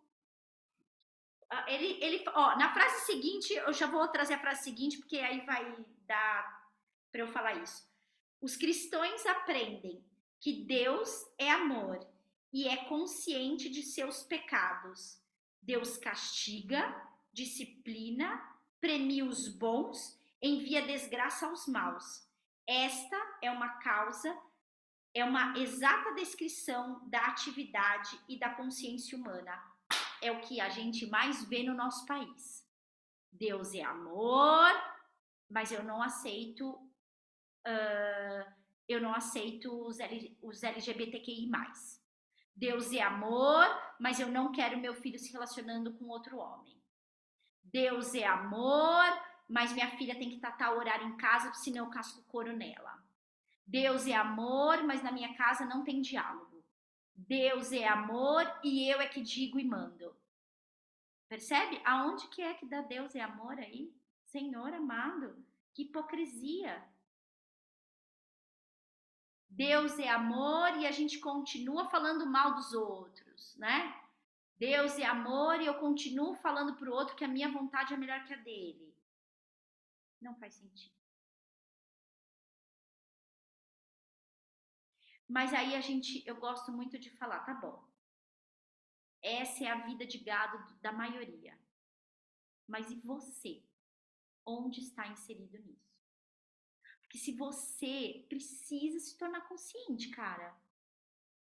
na frase seguinte, eu já vou trazer a frase seguinte, porque aí vai dar para eu falar isso. Os cristãos aprendem que Deus é amor e é consciente de seus pecados. Deus castiga, disciplina, premia os bons, envia desgraça aos maus. Esta é uma causa, é uma exata descrição da atividade e da consciência humana. É o que a gente mais vê no nosso país. Deus é amor, mas eu não aceito os LGBTQI+. Deus é amor, mas eu não quero meu filho se relacionando com outro homem. Deus é amor, mas minha filha tem que tatar o horário em casa, senão eu casco couro nela. Deus é amor, mas na minha casa não tem diálogo. Deus é amor e eu é que digo e mando. Percebe? Aonde que é que dá Deus é amor aí? Senhor amado, que hipocrisia. Deus é amor e a gente continua falando mal dos outros, né? Deus é amor e eu continuo falando pro outro que a minha vontade é melhor que a dele. Não faz sentido. Mas aí eu gosto muito de falar, tá bom. Essa é a vida de gado da maioria. Mas e você? Onde está inserido nisso? Porque se você precisa se tornar consciente, cara,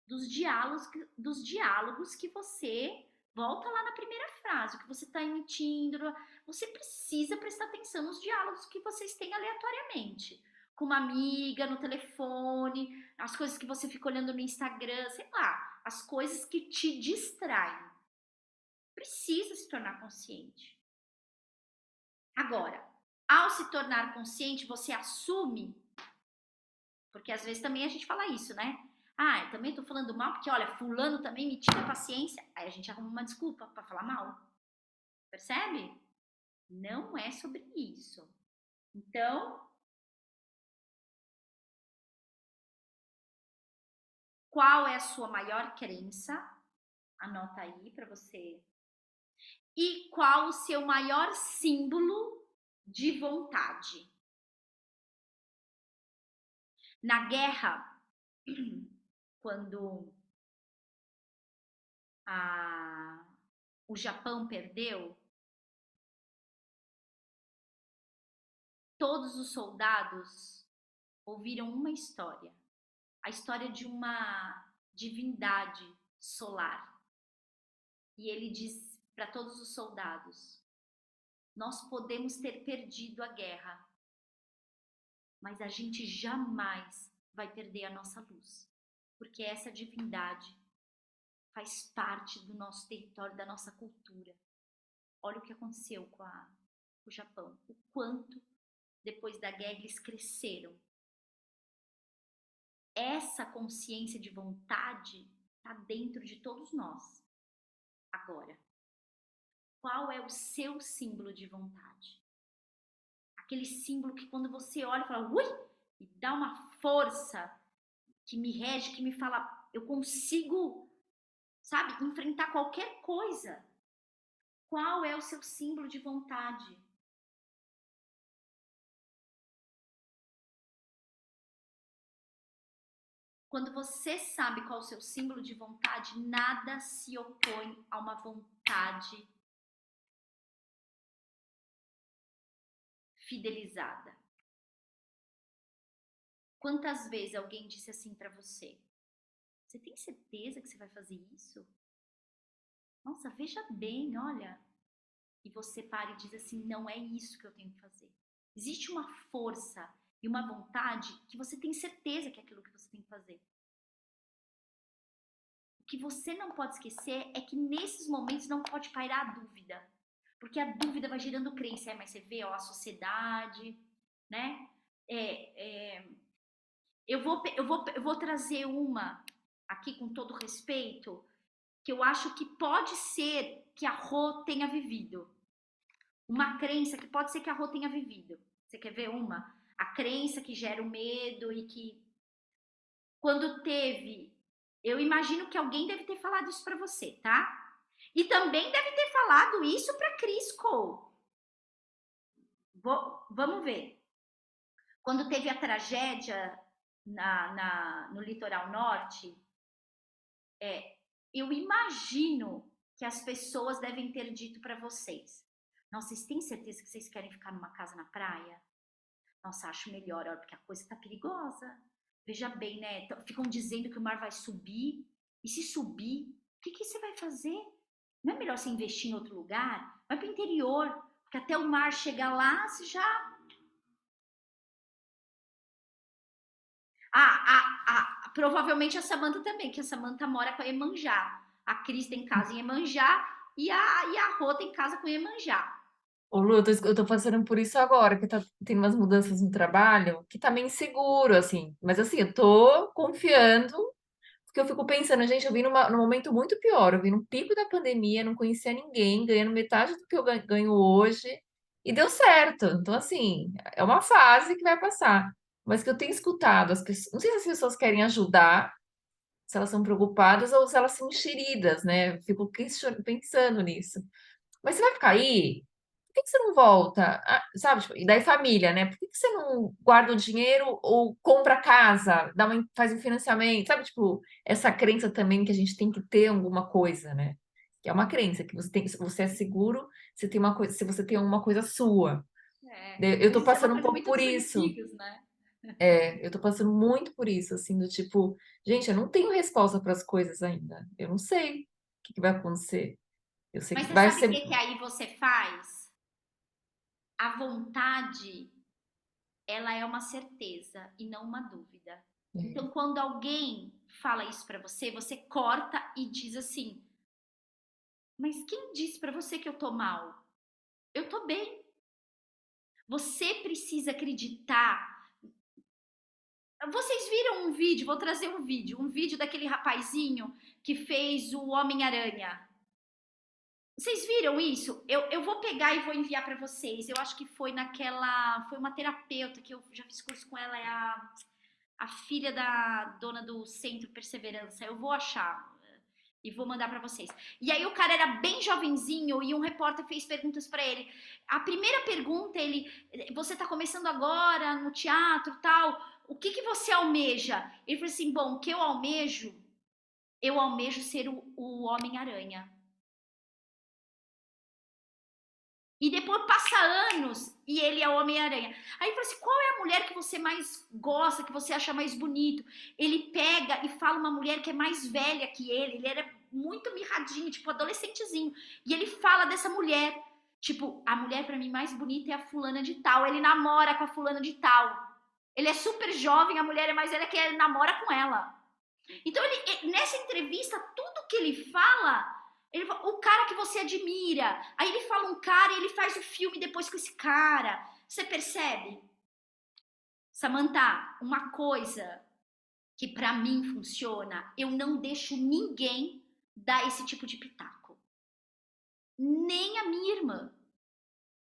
dos diálogos que você volta lá na primeira frase, o que você está emitindo, você precisa prestar atenção nos diálogos que vocês têm aleatoriamente. com uma amiga no telefone, as coisas que você fica olhando no Instagram, sei lá, as coisas que te distraem. Precisa se tornar consciente. Agora, ao se tornar consciente, você assume, porque às vezes também a gente fala isso, né? Ah, eu também tô falando mal, porque olha, fulano também me tira a paciência. Aí a gente arruma uma desculpa para falar mal. Percebe? Não é sobre isso. Então, qual é a sua maior crença? Anota aí para você. E qual o seu maior símbolo de vontade? Na guerra, quando o Japão perdeu, todos os soldados ouviram uma história, a história de uma divindade solar. E ele diz para todos os soldados: nós podemos ter perdido a guerra, mas a gente jamais vai perder a nossa luz, porque essa divindade faz parte do nosso território, da nossa cultura. Olha o que aconteceu com o Japão, o quanto depois da guerra eles cresceram. Essa consciência de vontade está dentro de todos nós. Agora, qual é o seu símbolo de vontade? Aquele símbolo que quando você olha e fala, ui, e dá uma força que me rege, que me fala, eu consigo, sabe, enfrentar qualquer coisa. Qual é o seu símbolo de vontade? Quando você sabe qual é o seu símbolo de vontade, nada se opõe a uma vontade fidelizada. Quantas vezes alguém disse assim pra você? Você tem certeza que você vai fazer isso? Nossa, veja bem, olha. E você para e diz assim, não é isso que eu tenho que fazer. Existe uma força e uma vontade que você tem certeza que é aquilo que você tem que fazer. O que você não pode esquecer é que nesses momentos não pode pairar a dúvida. Porque a dúvida vai gerando crença. Mas você vê, ó, a sociedade, né? Eu vou trazer uma aqui com todo respeito, que eu acho que pode ser que a Rô tenha vivido. Uma crença que pode ser que a Rô tenha vivido. Você quer ver uma? A crença que gera o medo e que quando teve... Eu imagino que alguém deve ter falado isso para você, tá? E também deve ter falado isso para Cris Cole. Vamos ver. Quando teve a tragédia no litoral norte, eu imagino que as pessoas devem ter dito para vocês: nossa, vocês têm certeza que vocês querem ficar numa casa na praia? Nossa, acho melhor, porque a coisa tá perigosa. Veja bem, né? Ficam dizendo que o mar vai subir. E se subir, o que você vai fazer? Não é melhor você investir em outro lugar? Vai para o interior, porque até o mar chegar lá, você já... provavelmente a Samantha também, que a Samantha mora com a Iemanjá. A Cris tem casa em Iemanjá e a Rô tem casa com Iemanjá. Ô, Lu, eu tô passando por isso agora, que tem umas mudanças no trabalho, que tá meio inseguro, assim. Mas assim, eu tô confiando, porque eu fico pensando, gente, eu vim num momento muito pior. Eu vim no pico da pandemia, não conhecia ninguém, ganhando metade do que eu ganho hoje, e deu certo. Então, assim, é uma fase que vai passar. Mas que eu tenho escutado, as pessoas, não sei se as pessoas querem ajudar, se elas são preocupadas ou se elas são enxeridas, né? Eu fico pensando nisso. Mas você vai ficar aí? Por que que você não volta? Ah, sabe, tipo, e daí família, né? Por que que você não guarda o dinheiro ou compra casa, faz um financiamento? Sabe, tipo, essa crença também que a gente tem que ter alguma coisa, né? Que é uma crença, que você é seguro se tem uma coisa, se você tem alguma coisa sua. Eu Mas tô isso é uma passando um coisa pouco muito por dos isso. antigos, né? Eu tô passando muito por isso, assim, do tipo, gente, eu não tenho resposta para as coisas ainda. Eu não sei o que vai acontecer. Eu sei Mas que você vai sabe o ser. que aí você faz? A vontade ela é uma certeza e não uma dúvida. É. Então, quando alguém fala isso pra você, você corta e diz assim: mas quem disse pra você que eu tô mal? Eu tô bem. Você precisa acreditar. Vocês viram um vídeo? Vou trazer um vídeo daquele rapazinho que fez o Homem-Aranha. Vocês viram isso? Eu vou pegar e vou enviar pra vocês. Eu acho que foi uma terapeuta que eu já fiz curso com ela, é a filha da dona do Centro Perseverança. Eu vou achar e vou mandar pra vocês. E aí o cara era bem jovenzinho e um repórter fez perguntas pra ele. A primeira pergunta, você tá começando agora no teatro, tal, o que você almeja? Ele falou assim, bom, o que eu almejo ser o Homem-Aranha. E depois passa anos e ele é o Homem-Aranha. Aí ele falou assim, qual é a mulher que você mais gosta, que você acha mais bonito? Ele pega e fala uma mulher que é mais velha que ele era muito mirradinho, tipo adolescentezinho. E ele fala dessa mulher, tipo, a mulher pra mim mais bonita é a fulana de tal. Ele namora com a fulana de tal. Ele é super jovem, a mulher é mais velha que ele namora com ela. Então, nessa entrevista, tudo que ele fala, o cara que você admira. Aí ele fala um cara e ele faz o filme depois com esse cara. Você percebe? Samantha, uma coisa que pra mim funciona, eu não deixo ninguém dar esse tipo de pitaco. Nem a minha irmã.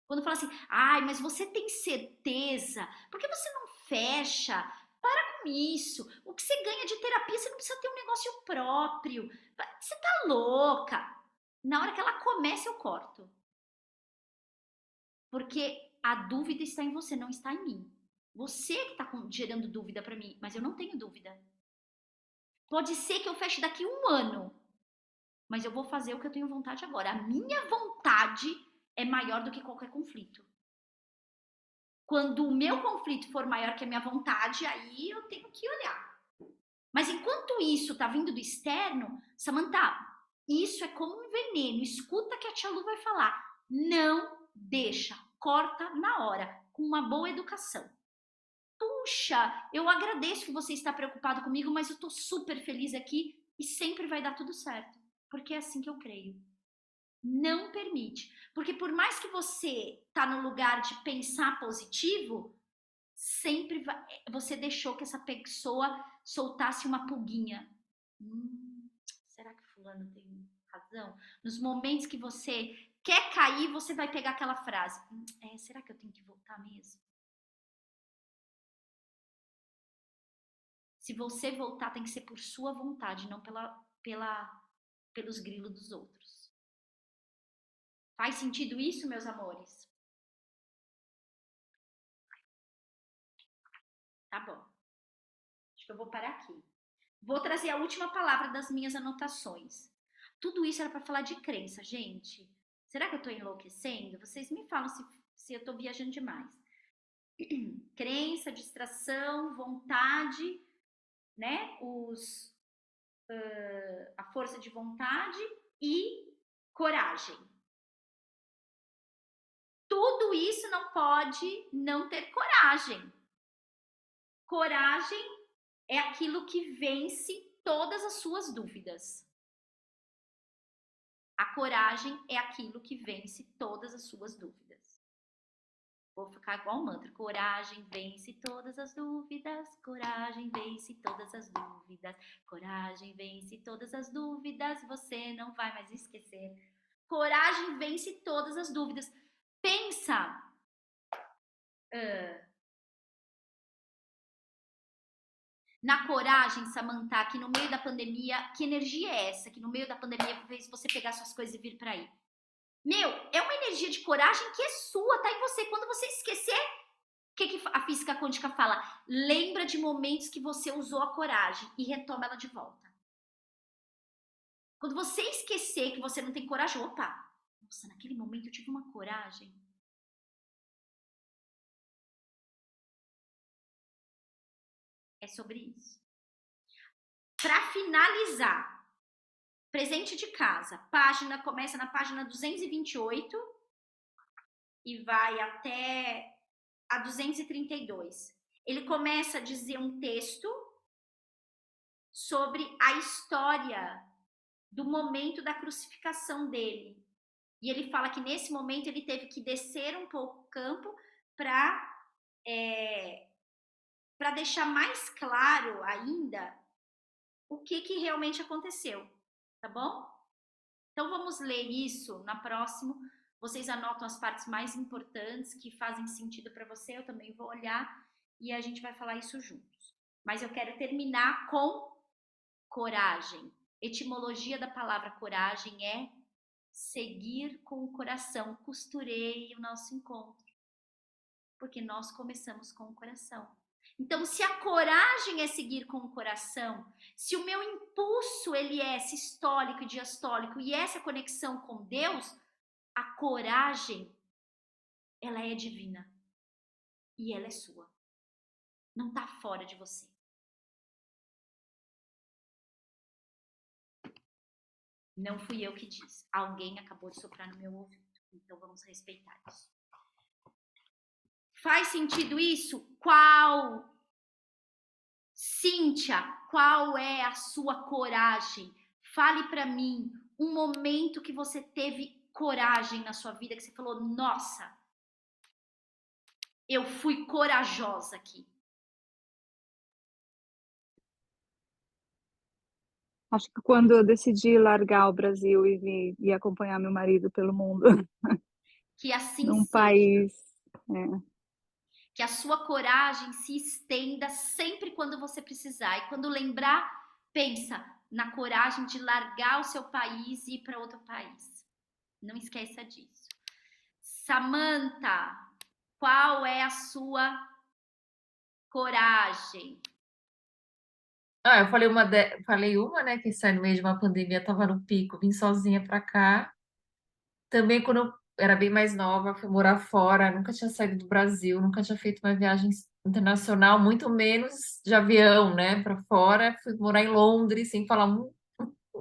Quando fala assim, ai, mas você tem certeza? Por que você não fecha? Para com isso. O que você ganha de terapia, você não precisa ter um negócio próprio. Você tá louca. Na hora que ela começa, eu corto. Porque a dúvida está em você, não está em mim. Você que está gerando dúvida para mim, mas eu não tenho dúvida. Pode ser que eu feche daqui 1 ano, mas eu vou fazer o que eu tenho vontade agora. A minha vontade é maior do que qualquer conflito. Quando o meu conflito for maior que a minha vontade, aí eu tenho que olhar. Mas enquanto isso tá vindo do externo, Samantha, isso é como um veneno. Escuta que a tia Lu vai falar. Não deixa, corta na hora, com uma boa educação. Puxa, eu agradeço que você está preocupado comigo, mas eu tô super feliz aqui e sempre vai dar tudo certo. Porque é assim que eu creio. Não permite. Porque por mais que você tá no lugar de pensar positivo, sempre você deixou que essa pessoa soltasse uma pulguinha. Será que fulano tem razão? Nos momentos que você quer cair, você vai pegar aquela frase. Será que eu tenho que voltar mesmo? Se você voltar, tem que ser por sua vontade, não pelos grilos dos outros. Faz sentido isso, meus amores? Tá bom. Acho que eu vou parar aqui. Vou trazer a última palavra das minhas anotações. Tudo isso era para falar de crença, gente. Será que eu tô enlouquecendo? Vocês me falam se eu tô viajando demais. Crença, distração, vontade, né? A força de vontade e coragem. Tudo isso não pode não ter coragem. Coragem é aquilo que vence todas as suas dúvidas. A coragem é aquilo que vence todas as suas dúvidas. Vou ficar igual um mantra. Coragem vence todas as dúvidas. Coragem vence todas as dúvidas. Coragem vence todas as dúvidas. Você não vai mais esquecer. Coragem vence todas as dúvidas. Pensa. Na coragem, Samantha, que no meio da pandemia, que energia é essa? Que no meio da pandemia fez você pegar suas coisas e vir para aí. Meu, é uma energia de coragem que é sua, tá em você. Quando você esquecer, o que a física quântica fala? Lembra de momentos que você usou a coragem e retoma ela de volta. Quando você esquecer que você não tem coragem, opa, nossa, naquele momento eu tive uma coragem. É sobre isso. Para finalizar, presente de casa, página começa na página 228 e vai até a 232. Ele começa a dizer um texto sobre a história do momento da crucificação dele. E ele fala que nesse momento ele teve que descer um pouco o campo para deixar mais claro ainda o que realmente aconteceu, tá bom? Então vamos ler isso na próxima. Vocês anotam as partes mais importantes que fazem sentido para você, eu também vou olhar e a gente vai falar isso juntos. Mas eu quero terminar com coragem. Etimologia da palavra coragem é seguir com o coração. Costurei o nosso encontro, porque nós começamos com o coração. Então, se a coragem é seguir com o coração, se o meu impulso ele é sistólico e diastólico e essa conexão com Deus, a coragem ela é divina e ela é sua. Não está fora de você. Não fui eu que disse. Alguém acabou de soprar no meu ouvido. Então vamos respeitar isso. Faz sentido isso? Cíntia, qual é a sua coragem? Fale para mim um momento que você teve coragem na sua vida, que você falou, nossa, eu fui corajosa aqui. Acho que quando eu decidi largar o Brasil e acompanhar meu marido pelo mundo, Que assim num seja. país. Que a sua coragem se estenda sempre quando você precisar. E quando lembrar, pensa na coragem de largar o seu país e ir para outro país. Não esqueça disso. Samantha, qual é a sua coragem? Eu falei uma, né, que sai no meio de uma pandemia, tava no pico, vim sozinha pra cá. Também quando eu era bem mais nova, fui morar fora, nunca tinha saído do Brasil, nunca tinha feito uma viagem internacional, muito menos de avião, né, pra fora. Fui morar em Londres sem falar um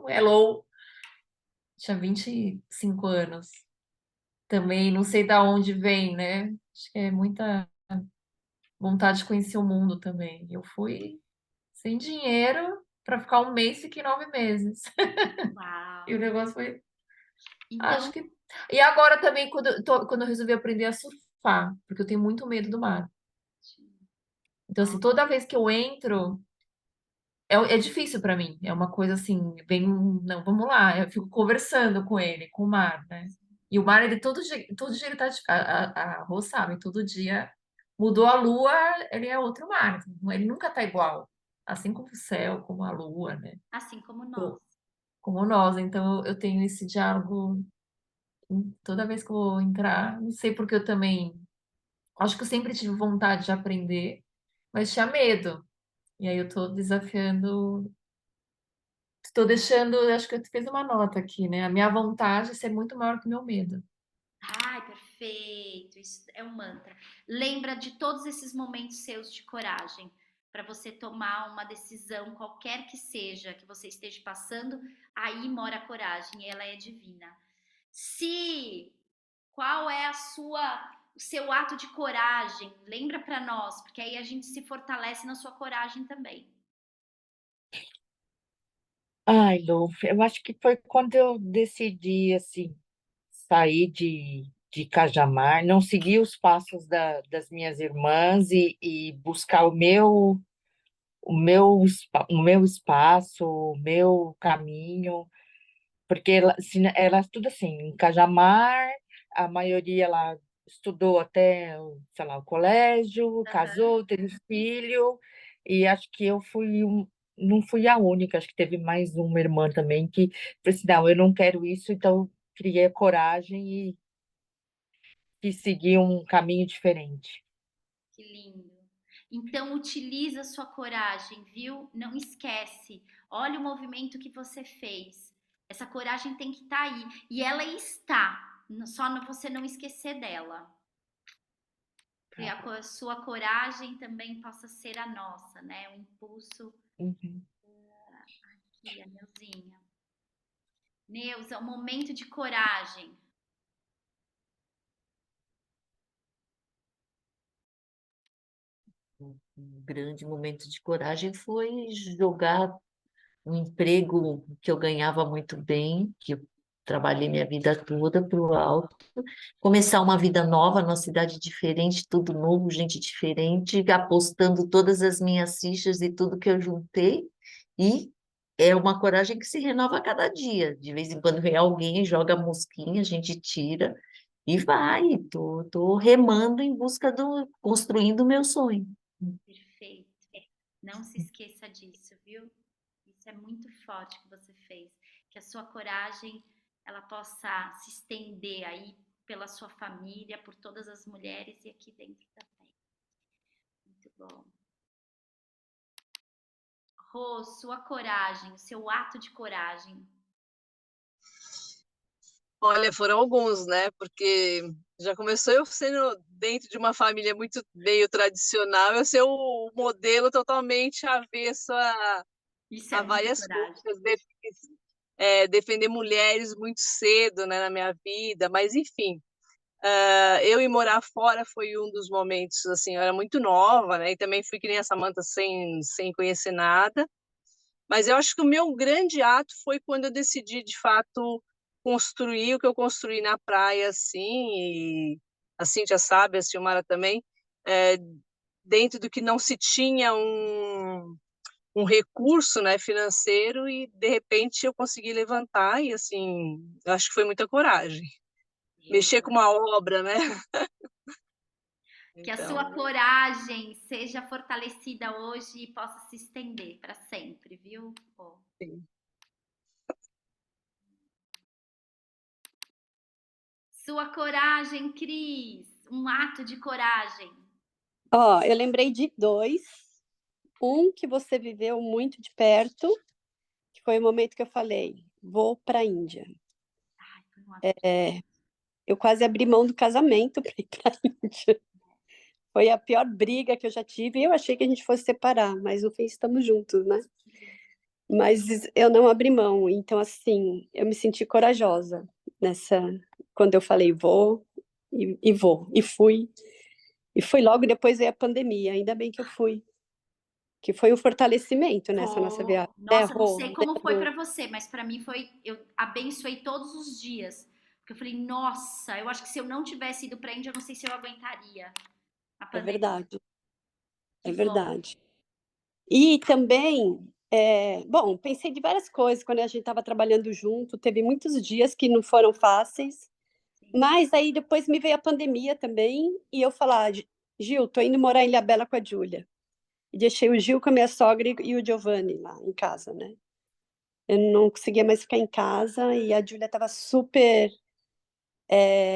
hello. Tinha 25 anos. Também não sei da onde vem, né? Acho que é muita vontade de conhecer o mundo também. Eu fui sem dinheiro para ficar um mês, fiquei 9 meses. Uau. E o negócio foi. Acho Então, que. E agora também, quando eu resolvi aprender a surfar, porque eu tenho muito medo do mar. Então, assim, toda vez que eu entro, é difícil para mim. É uma coisa assim, bem. Não, vamos lá. Eu fico conversando com ele, com o mar, né? E o mar, ele todo dia ele tá. A Rô sabe, todo dia mudou a lua, ele é outro mar. Ele nunca tá igual. Assim como o céu, como a lua, né? assim como nós. Como nós. Então, eu tenho esse diálogo toda vez que eu vou entrar. Não sei porque eu também. Acho que eu sempre tive vontade de aprender, mas tinha medo. E aí eu tô desafiando. Estou deixando. Acho que eu fiz uma nota aqui, né? A minha vontade é ser muito maior que o meu medo. Ai, perfeito. Isso é um mantra. Lembra de todos esses momentos seus de coragem para você tomar uma decisão, qualquer que seja que você esteja passando. Aí mora a coragem, e ela é divina. Qual é o seu ato de coragem? Lembra para nós, porque aí a gente se fortalece na sua coragem também. Ai, Lu, eu acho que foi quando eu decidi, assim, sair de Cajamar, não seguir os passos das minhas irmãs e buscar o meu espaço, o meu caminho, porque elas tudo assim, em Cajamar, a maioria lá estudou até, sei lá, o colégio, Aham. casou, teve filho, e acho que não fui a única, acho que teve mais uma irmã também que falou assim, não, eu não quero isso, então eu criei a coragem e segui um caminho diferente. Que lindo. Então utiliza a sua coragem, viu? Não esquece. Olha o movimento que você fez. Essa coragem tem que estar aí. E ela está. Você não esquecer dela. Que a sua coragem também possa ser a nossa, né? O impulso. Uhum. Aqui, a Neuzinha. Neuza, um momento de coragem. Um grande momento de coragem foi jogar um emprego que eu ganhava muito bem, que eu trabalhei minha vida toda para o alto, começar uma vida nova numa cidade diferente, tudo novo, gente diferente, apostando todas as minhas fichas e tudo que eu juntei, e é uma coragem que se renova a cada dia. De vez em quando vem alguém, joga a mosquinha, a gente tira e vai. Tô remando em busca construindo o meu sonho. Perfeito. Não se esqueça disso, viu? Isso é muito forte que você fez. Que a sua coragem ela possa se estender aí pela sua família, por todas as mulheres e aqui dentro também. Muito bom. Rô, sua coragem, o seu ato de coragem. Olha, foram alguns, né? Porque já começou eu sendo dentro de uma família muito meio tradicional, eu ser o modelo totalmente avesso Isso é a muita várias coragem. coisas, defender mulheres muito cedo, né, na minha vida, mas enfim, eu ir morar fora foi um dos momentos, assim, eu era muito nova, né? E também fui que nem a Samantha sem conhecer nada. Mas eu acho que o meu grande ato foi quando eu decidi, de fato, construir o que eu construí na praia, assim, e a Cíntia sabe, a Silmara também, eh, dentro do que não se tinha um recurso, né, financeiro, e de repente eu consegui levantar, e assim, eu acho que foi muita coragem. Eu Mexer com uma obra, né? Que a sua Então, coragem seja fortalecida hoje e possa se estender para sempre, viu? Rô? sim. Sua coragem, Cris. Um ato de coragem. Ó, eu lembrei de dois. Um que você viveu muito de perto, que foi o momento que eu falei, vou para a Índia. Ai, foi um ato de... Eu quase abri mão do casamento para ir para a Índia. Foi a pior briga que eu já tive. Eu achei que a gente fosse separar, mas no fim estamos juntos, né? Mas eu não abri mão. Então, assim, eu me senti corajosa nessa. Quando eu falei vou, e vou. E fui. E foi logo depois veio a pandemia. Ainda bem que eu fui. Que foi um fortalecimento nessa nossa viagem. Né, Nossa, não Rô? sei como foi para você, mas para mim foi. Eu abençoei todos os dias. Porque eu falei, nossa, eu acho que se eu não tivesse ido para a Índia, eu não sei se eu aguentaria a É pandemia. verdade. Que É bom. verdade. E também, bom, pensei de várias coisas quando a gente estava trabalhando junto. Teve muitos dias que não foram fáceis, Sim. mas aí depois me veio a pandemia também e eu falar, Gil, tô indo morar em Ilhabela com a Júlia. E deixei o Gil com a minha sogra e o Giovanni lá em casa, né? Eu não conseguia mais ficar em casa e a Júlia estava super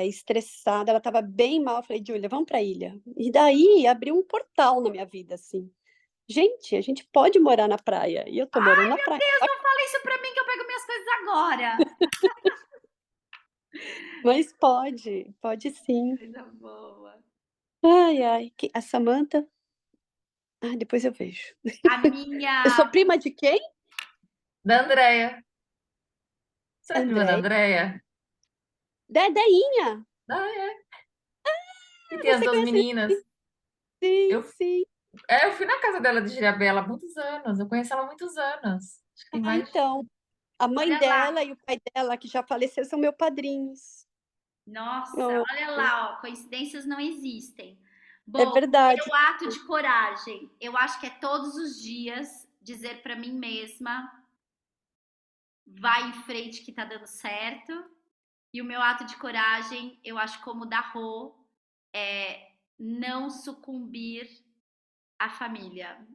estressada, ela estava bem mal. Eu falei, Júlia, vamos para a ilha. E daí abriu um portal na minha vida, assim. Gente, a gente pode morar na praia. E eu tô morando Ai, na meu praia. Deus, não fala isso para mim que eu pego minhas coisas agora. Mas pode sim. Coisa boa. Ai, ai. A Samantha. Ah, depois eu vejo. A Eu sou minha. prima de quem? Da Andréia. Você é prima da André. Andréia? Dedeinha. Ah, é. Que tem as Você duas conhece? meninas. Sim, Eu, sim. eu fui na casa dela de Ilhabela há muitos anos. Eu conheço ela há muitos anos. Acho que tem Ah, mais. então. A mãe Olha lá. dela e o pai dela, que já faleceram, são meus padrinhos. Nossa, Oh, olha lá, ó, coincidências não existem. é Bom, o verdade. meu ato de coragem, eu acho que é todos os dias dizer para mim mesma, vai em frente que tá dando certo. E o meu ato de coragem, eu acho como o da Rô, é não sucumbir à família.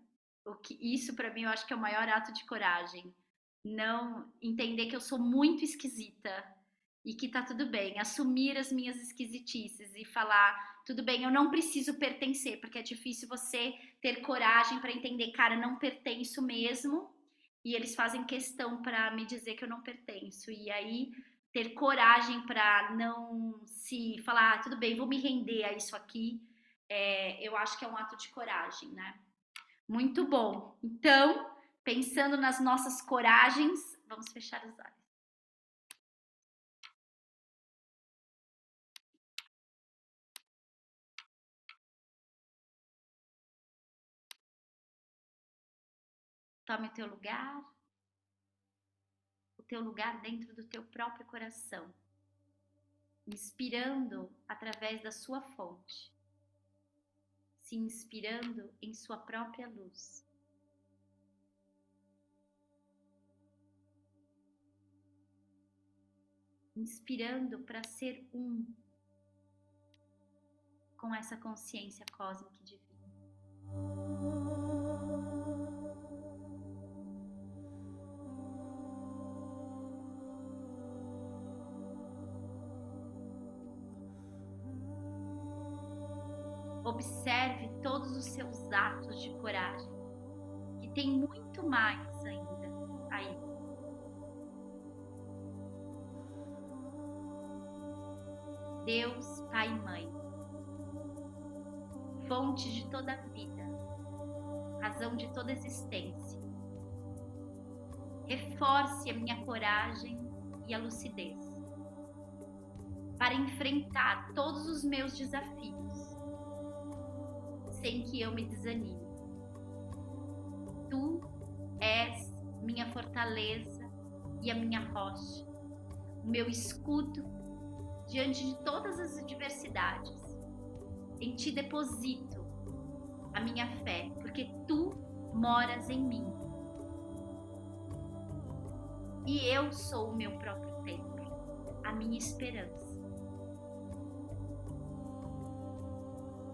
Isso para mim eu acho que é o maior ato de coragem. Não entender que eu sou muito esquisita e que tá tudo bem, assumir as minhas esquisitices e falar, tudo bem, eu não preciso pertencer, porque é difícil você ter coragem para entender, cara, não pertenço mesmo. E eles fazem questão para me dizer que eu não pertenço. E aí ter coragem para não se falar, tudo bem, vou me render a isso aqui, eu acho que é um ato de coragem, né? Muito bom. Então, pensando nas nossas coragens, vamos fechar os olhos. Tome o teu lugar dentro do teu próprio coração, inspirando através da sua fonte, se inspirando em sua própria luz. Inspirando para ser um com essa consciência cósmica e divina. Observe todos os seus atos de coragem, que tem muito mais ainda aí. Deus, Pai e Mãe, fonte de toda a vida, razão de toda existência, reforce a minha coragem e a lucidez para enfrentar todos os meus desafios, sem que eu me desanime. Tu és minha fortaleza e a minha rocha, o meu escudo diante de todas as adversidades. Em ti deposito a minha fé, porque tu moras em mim. E eu sou o meu próprio templo, a minha esperança.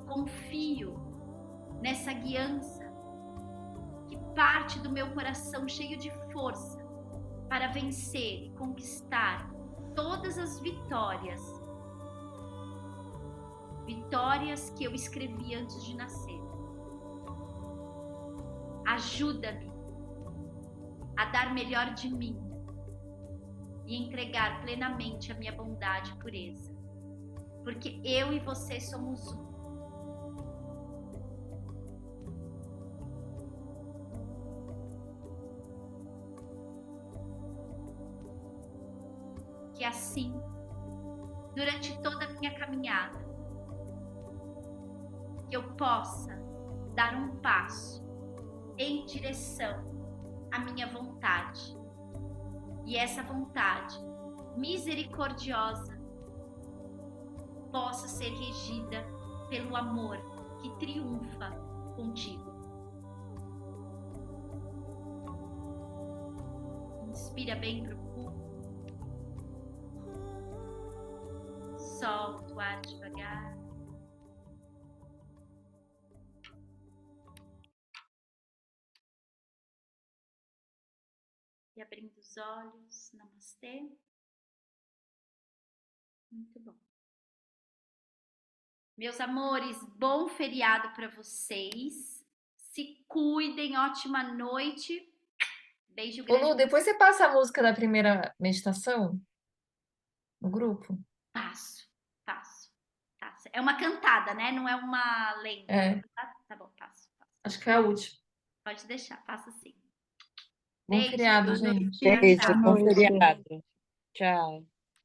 Confio nessa guiança que parte do meu coração cheio de força para vencer e conquistar todas as vitórias que eu escrevi antes de nascer. Ajuda-me a dar melhor de mim e entregar plenamente a minha bondade e pureza, porque eu e você somos um. Que assim, durante toda a minha caminhada, que eu possa dar um passo em direção à minha vontade. E essa vontade misericordiosa possa ser regida pelo amor que triunfa contigo. Inspira bem profundo. Solta o ar devagar. E abrindo os olhos, namastê. Muito bom. Meus amores, bom feriado para vocês. Se cuidem, ótima noite. Beijo Ô, grande. Lu, depois você passa a música da primeira meditação no grupo? Passo. É uma cantada, né? Não é uma lenda. É, Tá bom, passo. acho que é a última. Pode deixar, passo sim. Bom Beijo. feriado, Boa noite, gente. gente. Beijo, Boa bom noite. feriado. Tchau.